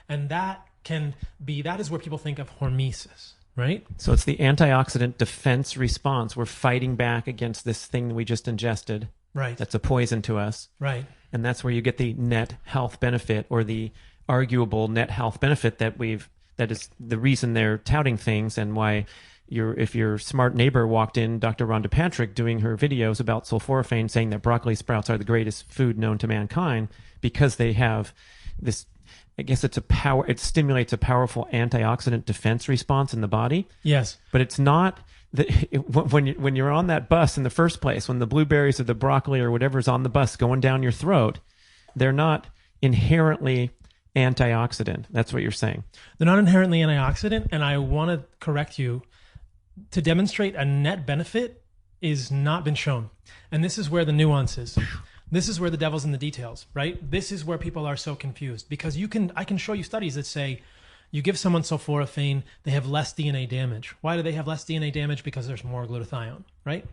And that is where people think of hormesis, right? So it's the antioxidant defense response. We're fighting back against this thing that we just ingested. Right. That's a poison to us. Right. And that's where you get the net health benefit, or the arguable net health benefit that is the reason they're touting things, and why if your smart neighbor walked in, Dr. Rhonda Patrick, doing her videos about sulforaphane, saying that broccoli sprouts are the greatest food known to mankind because they have this, I guess it stimulates a powerful antioxidant defense response in the body. Yes. But it's not when you're on that bus in the first place, when the blueberries or the broccoli or whatever's on the bus going down your throat, they're not inherently antioxidant. That's what you're saying. They're not inherently antioxidant, and I want to correct you. To demonstrate a net benefit is not been shown. And this is where the nuance is. This is where the devil's in the details, right? This is where people are so confused, because I can show you studies that say you give someone sulforaphane, they have less DNA damage. Why do they have less DNA damage? Because there's more glutathione, right?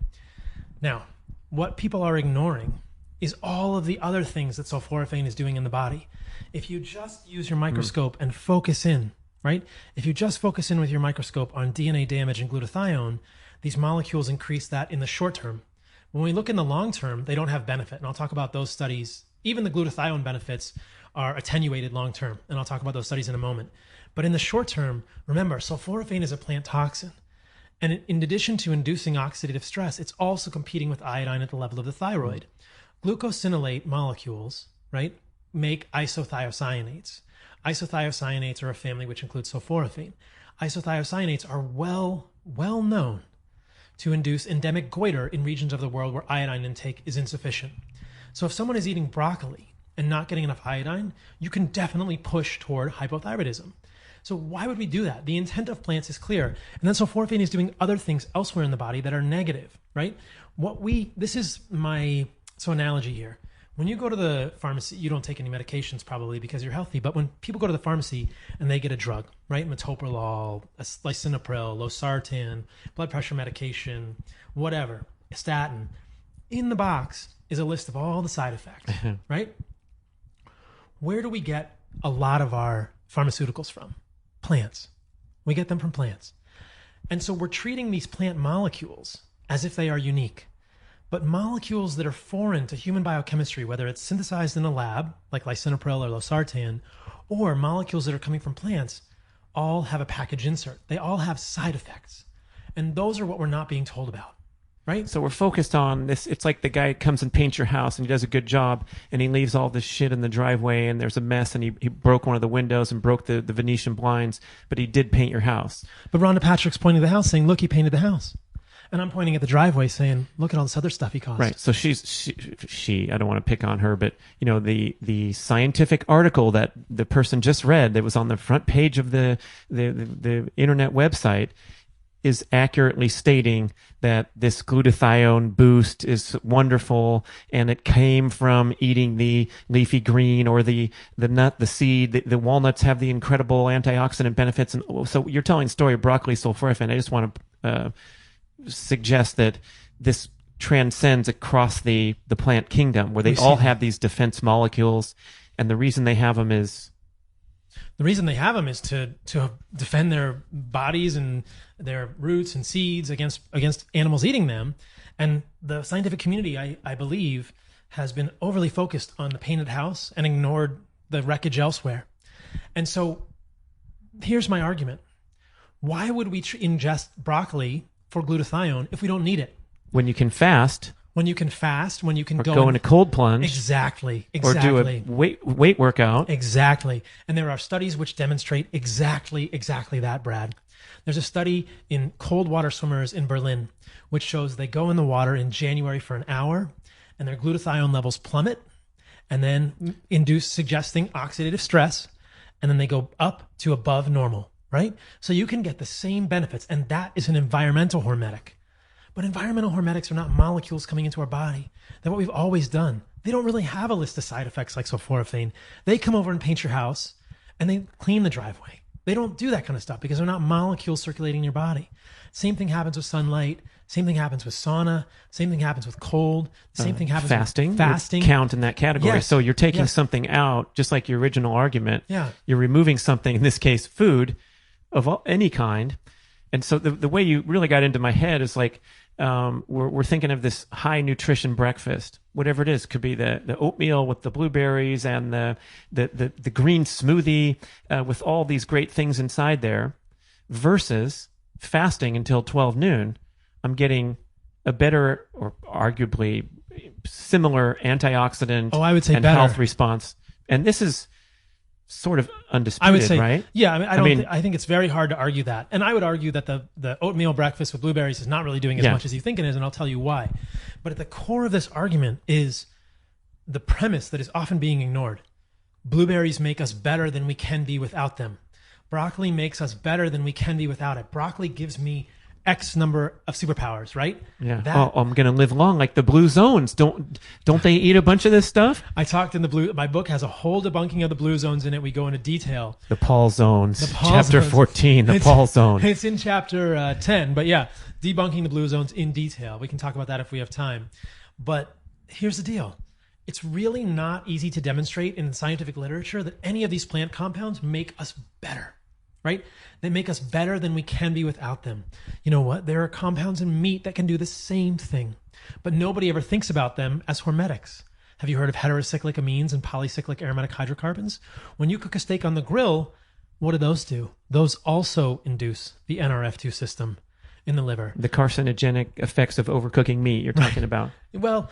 Now, what people are ignoring is all of the other things that sulforaphane is doing in the body. If you just use your microscope and focus in, right? If you just focus in with your microscope on DNA damage and glutathione, these molecules increase that in the short term. When we look in the long term, they don't have benefit. And I'll talk about those studies. Even the glutathione benefits are attenuated long term. And I'll talk about those studies in a moment. But in the short term, remember, sulforaphane is a plant toxin. And in addition to inducing oxidative stress, it's also competing with iodine at the level of the thyroid. Glucosinolate molecules, right, make isothiocyanates. Isothiocyanates are a family which includes sulforaphane. Isothiocyanates are well known to induce endemic goiter in regions of the world where iodine intake is insufficient. So if someone is eating broccoli and not getting enough iodine, you can definitely push toward hypothyroidism. So why would we do that? The intent of plants is clear. And then sulforaphane is doing other things elsewhere in the body that are negative, right? This is my analogy here. When you go to the pharmacy, you don't take any medications probably because you're healthy, but when people go to the pharmacy and they get a drug, right? Metoprolol, lisinopril, losartan, blood pressure medication, whatever, a statin, in the box, is a list of all the side effects, right? Where do we get a lot of our pharmaceuticals from? Plants. We get them from plants. And so we're treating these plant molecules as if they are unique. But molecules that are foreign to human biochemistry, whether it's synthesized in a lab, like lisinopril or losartan, or molecules that are coming from plants, all have a package insert. They all have side effects. And those are what we're not being told about, right? So we're focused on this. It's like the guy comes and paints your house and he does a good job and he leaves all this shit in the driveway and there's a mess and he broke one of the windows and broke the Venetian blinds, but he did paint your house. But Rhonda Patrick's pointing to the house saying, look, he painted the house. And I'm pointing at the driveway saying, look at all this other stuff he caused. Right. So she I don't want to pick on her, but you know, the scientific article that the person just read that was on the front page of the internet website is accurately stating that this glutathione boost is wonderful and it came from eating the leafy green or the nut, the seed. The walnuts have the incredible antioxidant benefits. And so you're telling the story of broccoli sulforaphane. I just want to suggest that this transcends across the plant kingdom where they all have these defense molecules, and the reason they have them is to defend their bodies and their roots and seeds against animals eating them. And the scientific community, I believe, has been overly focused on the painted house and ignored the wreckage elsewhere. And so here's my argument. Why would we ingest broccoli for glutathione if we don't need it? When you can fast. When you can go in a cold plunge. Exactly. Or do a weight workout. Exactly. And there are studies which demonstrate exactly that, Brad. There's a study in cold water swimmers in Berlin which shows they go in the water in January for an hour and their glutathione levels plummet and then suggesting oxidative stress, and then they go up to above normal. Right? So you can get the same benefits, and that is an environmental hormetic. But environmental hormetics are not molecules coming into our body. They're what we've always done. They don't really have a list of side effects like sulforaphane. They come over and paint your house, and they clean the driveway. They don't do that kind of stuff because they're not molecules circulating in your body. Same thing happens with sunlight. Same thing happens with sauna. Same thing happens with cold. Same thing happens with fasting. Count in that category. Yes. So you're taking something out, just like your original argument. Yeah. You're removing something, in this case, food, of any kind. And so the way you really got into my head is like, we're thinking of this high nutrition breakfast, whatever it is. Could be the oatmeal with the blueberries and the green smoothie with all these great things inside there, versus fasting until 12 noon. I'm getting a better or arguably similar antioxidant I would say and better health response. And this is sort of undisputed, I would say, right? Yeah, I think it's very hard to argue that. And I would argue that the oatmeal breakfast with blueberries is not really doing as much as you think it is, and I'll tell you why. But at the core of this argument is the premise that is often being ignored. Blueberries make us better than we can be without them. Broccoli makes us better than we can be without it. Broccoli gives me X number of superpowers, right? Yeah. I'm going to live long like the blue zones. Don't they eat a bunch of this stuff? I talked in my book has a whole debunking of the blue zones in it. We go into detail. The Paul zones. Chapter 14, the Paul zone. It's in chapter 10, but yeah, debunking the blue zones in detail. We can talk about that if we have time. But here's the deal. It's really not easy to demonstrate in scientific literature that any of these plant compounds make us better. Right? They make us better than we can be without them. You know what? There are compounds in meat that can do the same thing, but nobody ever thinks about them as hormetics. Have you heard of heterocyclic amines and polycyclic aromatic hydrocarbons? When you cook a steak on the grill, what do those do? Those also induce the NRF2 system in the liver. The carcinogenic effects of overcooking meat you're talking about. Well,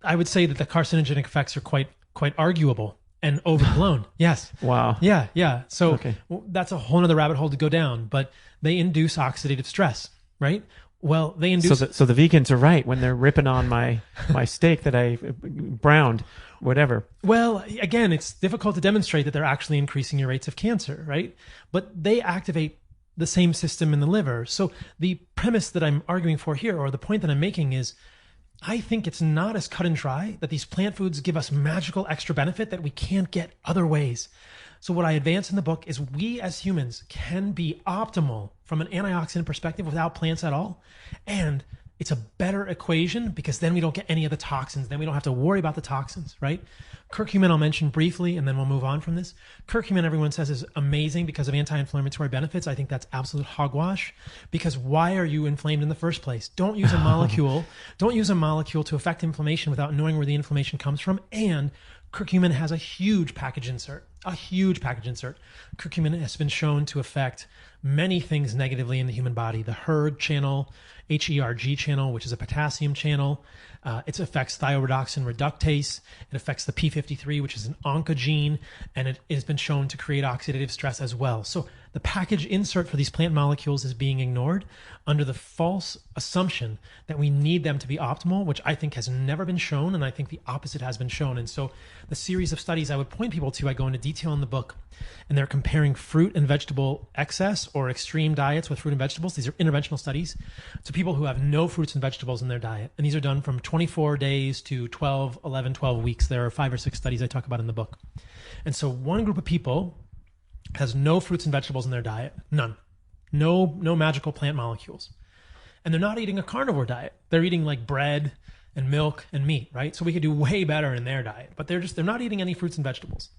I would say that the carcinogenic effects are quite arguable. And overblown. Yes. Wow. Yeah. So that's a whole other rabbit hole to go down, but they induce oxidative stress, right? Well, they induce... So the vegans are right when they're ripping on my steak that I browned, whatever. Well, again, it's difficult to demonstrate that they're actually increasing your rates of cancer, right? But they activate the same system in the liver. So the premise that I'm arguing for here, or the point that I'm making is, I think it's not as cut and dry that these plant foods give us magical extra benefit that we can't get other ways. So what I advance in the book is we as humans can be optimal from an antioxidant perspective without plants at all, and It's a better equation because then we don't get any of the toxins. Then we don't have to worry about the toxins, right? Curcumin I'll mention briefly and then we'll move on from this. Curcumin, everyone says, is amazing because of anti-inflammatory benefits. I think that's absolute hogwash, because why are you inflamed in the first place? Don't use a molecule. Don't use a molecule to affect inflammation without knowing where the inflammation comes from. And curcumin has a huge package insert. Curcumin has been shown to affect many things negatively in the human body. The HERG channel, HERG channel, which is a potassium channel. It affects thioredoxin reductase. It affects the P53, which is an oncogene, and it has been shown to create oxidative stress as well. So the package insert for these plant molecules is being ignored under the false assumption that we need them to be optimal, which I think has never been shown, and I think the opposite has been shown. And so the series of studies I would point people to, I go into detail in the book, and they're comparing fruit and vegetable excess or extreme diets with fruit and vegetables. These are interventional studies to people who have no fruits and vegetables in their diet. And these are done from 24 days to 12 weeks. There are 5 or 6 studies I talk about in the book. And so one group of people has no fruits and vegetables in their diet. None. No magical plant molecules. And they're not eating a carnivore diet. They're eating like bread and milk and meat, right? So we could do way better in their diet, but they're not eating any fruits and vegetables.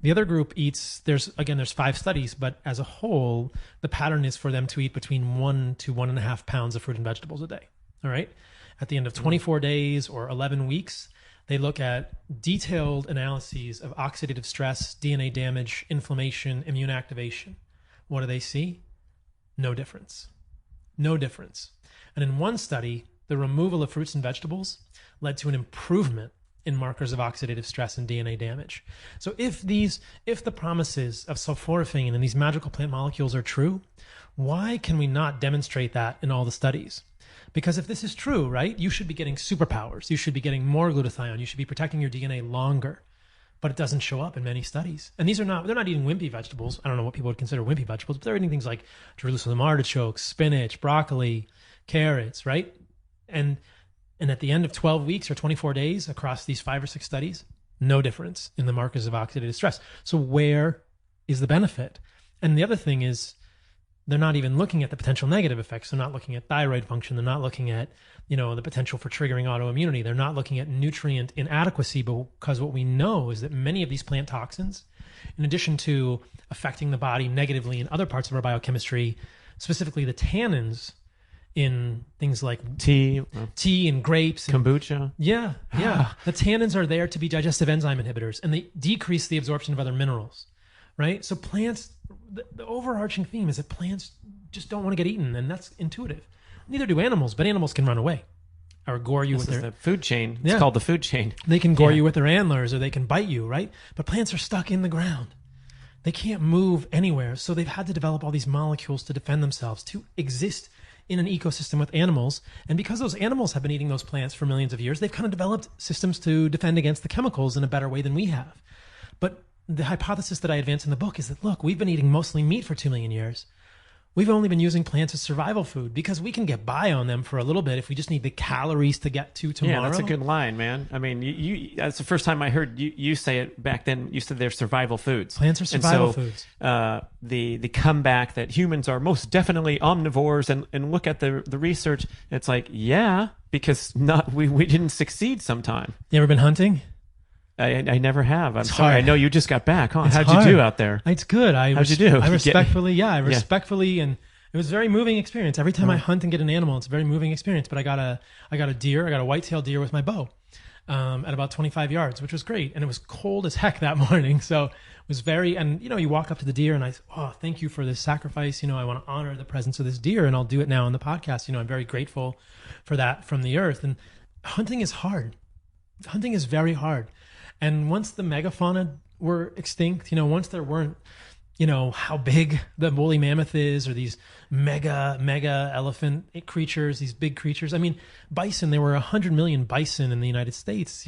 The other group eats, there's 5 studies, but as a whole, the pattern is for them to eat between 1 to 1.5 pounds of fruit and vegetables a day. All right. At the end of 24 days or 11 weeks, they look at detailed analyses of oxidative stress, DNA damage, inflammation, immune activation. What do they see? No difference. No difference. And in one study, the removal of fruits and vegetables led to an improvement in markers of oxidative stress and DNA damage. So if the promises of sulforaphane and these magical plant molecules are true, why can we not demonstrate that in all the studies? Because if this is true, right, you should be getting superpowers. You should be getting more glutathione. You should be protecting your DNA longer. But it doesn't show up in many studies. And they're not eating wimpy vegetables. I don't know what people would consider wimpy vegetables, but they're eating things like Jerusalem artichokes, spinach, broccoli, carrots, right? And at the end of 12 weeks or 24 days across these 5 or 6 studies, no difference in the markers of oxidative stress. So where is the benefit? And the other thing is, they're not even looking at the potential negative effects. They're not looking at thyroid function. They're not looking at, the potential for triggering autoimmunity. They're not looking at nutrient inadequacy, because what we know is that many of these plant toxins, in addition to affecting the body negatively in other parts of our biochemistry, specifically the tannins in things like tea and grapes. Kombucha. Yeah. The tannins are there to be digestive enzyme inhibitors, and they decrease the absorption of other minerals, right? So plants, the overarching theme is that plants just don't want to get eaten, and that's intuitive. Neither do animals, but animals can run away or gore you with the food chain. It's called the food chain. They can gore you with their antlers, or they can bite you, right? But plants are stuck in the ground. They can't move anywhere, so they've had to develop all these molecules to defend themselves, to exist in an ecosystem with animals. And because those animals have been eating those plants for millions of years, they've kind of developed systems to defend against the chemicals in a better way than we have. But the hypothesis that I advance in the book is that, look, we've been eating mostly meat for 2 million years. We've only been using plants as survival food because we can get by on them for a little bit if we just need the calories to get to tomorrow. Yeah, that's a good line, man. I mean, you that's the first time I heard you say it back then. You said they're survival foods. Plants are survival foods. The comeback that humans are most definitely omnivores, and look at the research. It's like, yeah, because we didn't succeed sometime. You ever been hunting? I never have. I'm sorry. Hard. I know you just got back. Huh? How'd hard. you do out there? It's good. How'd you do? I respectfully, and it was a very moving experience. Every time I hunt and get an animal, it's a very moving experience. But I got a deer. I got a white-tailed deer with my bow at about 25 yards, which was great. And it was cold as heck that morning. So it was you walk up to the deer and I say, oh, thank you for this sacrifice. I want to honor the presence of this deer, and I'll do it now on the podcast. I'm very grateful for that from the earth. And hunting is hard. Hunting is very hard. And once the megafauna were extinct, once there weren't, how big the woolly mammoth is, or these mega elephant creatures, these big creatures. I mean, bison, there were 100 million bison in the United States,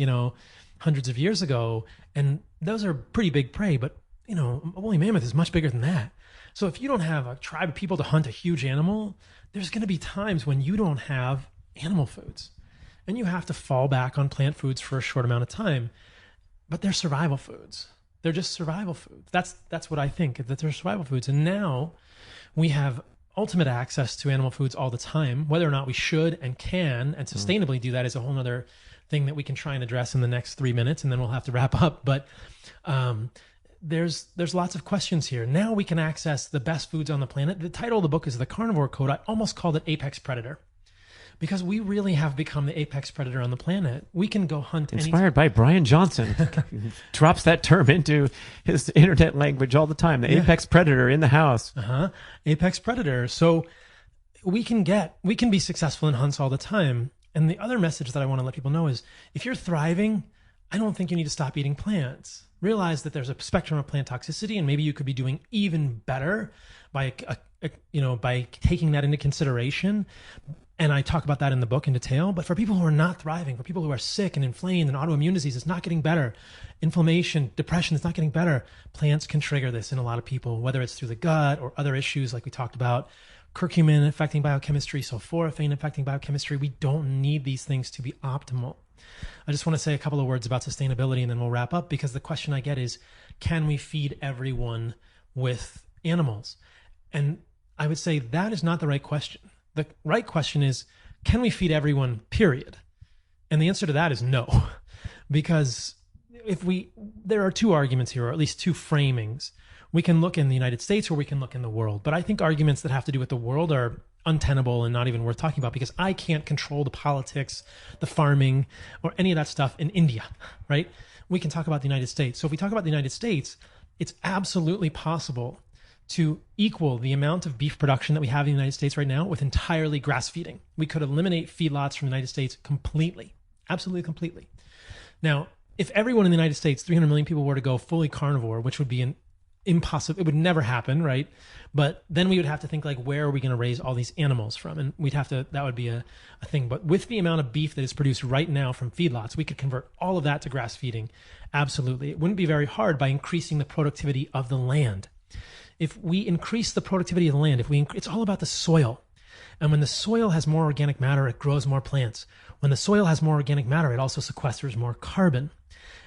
hundreds of years ago. And those are pretty big prey, but, a woolly mammoth is much bigger than that. So if you don't have a tribe of people to hunt a huge animal, there's going to be times when you don't have animal foods, and you have to fall back on plant foods for a short amount of time. But they're survival foods. They're just survival foods. That's what I think, that they're survival foods. And now we have ultimate access to animal foods all the time. Whether or not we should and can and sustainably do that is a whole other thing that we can try and address in the next 3 minutes, and then we'll have to wrap up. But there's lots of questions here. Now we can access the best foods on the planet. The title of the book is The Carnivore Code. I almost called it Apex Predator, because we really have become the apex predator on the planet. We can go hunt. Inspired by Brian Johnson. Drops that term into his internet language all the time. The apex predator in the house. Apex predator. So we can be successful in hunts all the time. And the other message that I want to let people know is, if you're thriving, I don't think you need to stop eating plants. Realize that there's a spectrum of plant toxicity, and maybe you could be doing even better by taking that into consideration. And I talk about that in the book in detail. But for people who are not thriving, for people who are sick and inflamed, and autoimmune disease is not getting better, inflammation, depression is not getting better, plants can trigger this in a lot of people, whether it's through the gut or other issues like we talked about, curcumin affecting biochemistry, sulforaphane affecting biochemistry. We don't need these things to be optimal. I just want to say a couple of words about sustainability, and then we'll wrap up, because the question I get is, can we feed everyone with animals? And I would say that is not the right question. The right question is, can we feed everyone, period? And the answer to that is no. Because there are two arguments here, or at least two framings. We can look in the United States or we can look in the world. But I think arguments that have to do with the world are untenable and not even worth talking about, because I can't control the politics, the farming, or any of that stuff in India, right? We can talk about the United States. So if we talk about the United States, it's absolutely possible to equal the amount of beef production that we have in the United States right now with entirely grass feeding. We could eliminate feedlots from the United States completely, absolutely completely. Now, if everyone in the United States, 300 million people, were to go fully carnivore, which would be an impossible, it would never happen, right? But then we would have to think, like, where are we going to raise all these animals from? And that would be a thing. But with the amount of beef that is produced right now from feedlots, we could convert all of that to grass feeding. Absolutely. It wouldn't be very hard by increasing the productivity of the land. If we increase the productivity of the land, it's all about the soil. And when the soil has more organic matter, it grows more plants. When the soil has more organic matter, it also sequesters more carbon.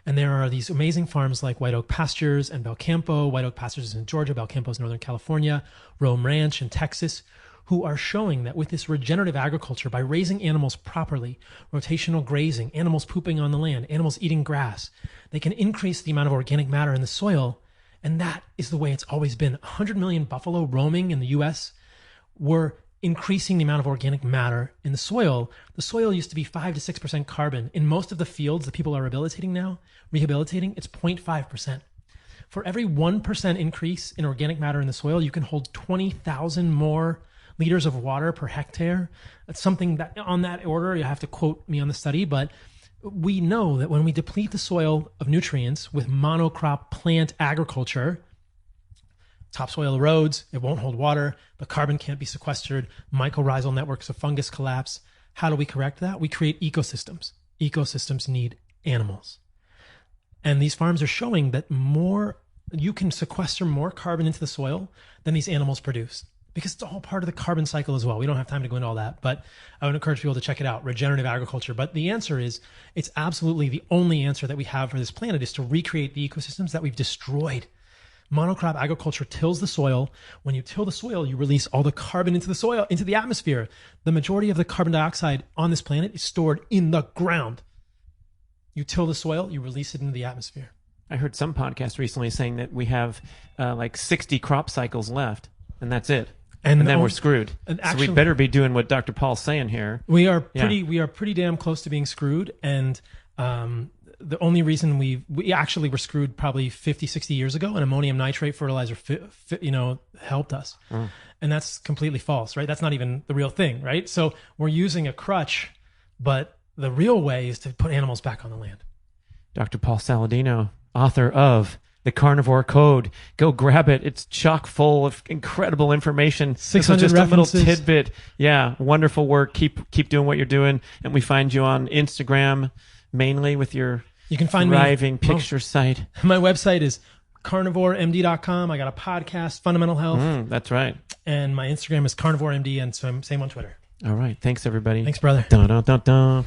And there are these amazing farms like White Oak Pastures and Belcampo. White Oak Pastures is in Georgia, Belcampo is Northern California, Rome Ranch in Texas, who are showing that with this regenerative agriculture, by raising animals properly, rotational grazing, animals pooping on the land, animals eating grass, they can increase the amount of organic matter in the soil. And that is the way it's always been. 100 million buffalo roaming in the U.S. were increasing the amount of organic matter in the soil. The soil used to be 5 to 6% carbon. In most of the fields that people are rehabilitating, it's 0.5%. For every 1% increase in organic matter in the soil, you can hold 20,000 more liters of water per hectare. That's something that, on that order, you have to quote me on the study, but we know that when we deplete the soil of nutrients with monocrop plant agriculture, topsoil erodes, it won't hold water, the carbon can't be sequestered, mycorrhizal networks of fungus collapse. How do we correct that? We create ecosystems. Ecosystems need animals. And these farms are showing that you can sequester more carbon into the soil than these animals produce, because it's all part of the carbon cycle as well. We don't have time to go into all that, but I would encourage people to check it out, regenerative agriculture. But the answer is, it's absolutely the only answer that we have for this planet, is to recreate the ecosystems that we've destroyed. Monocrop agriculture tills the soil. When you till the soil, you release all the carbon into the soil, into the atmosphere. The majority of the carbon dioxide on this planet is stored in the ground. You till the soil, you release it into the atmosphere. I heard some podcast recently saying that we have like 60 crop cycles left, and that's it. And then we're screwed. Actually, so we better be doing what Dr. Paul's saying here. We are pretty damn close to being screwed. And the only reason we actually were screwed probably 50, 60 years ago, and ammonium nitrate fertilizer helped us. And that's completely false, right? That's not even the real thing, right? So we're using a crutch, but the real way is to put animals back on the land. Dr. Paul Saladino, author of The Carnivore Code. Go grab it. It's chock full of incredible information. 600 just references. A little tidbit. Yeah, wonderful work. Keep doing what you're doing. And we find you on Instagram, mainly with your thriving picture site. My website is carnivoremd.com. I got a podcast, Fundamental Health. That's right. And my Instagram is carnivoremd, and so I'm same on Twitter. All right. Thanks, everybody. Thanks, brother. Dun, dun, dun, dun.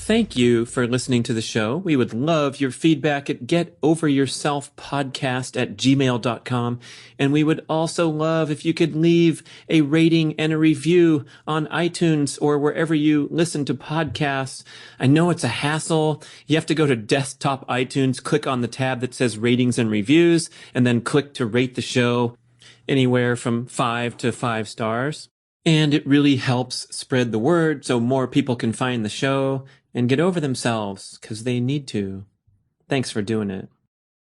Thank you for listening to the show. We would love your feedback at getoveryourselfpodcast@gmail.com. And we would also love if you could leave a rating and a review on iTunes or wherever you listen to podcasts. I know it's a hassle. You have to go to desktop iTunes, click on the tab that says ratings and reviews, and then click to rate the show anywhere from 5 to 5 stars. And it really helps spread the word so more people can find the show and get over themselves because they need to. Thanks for doing it.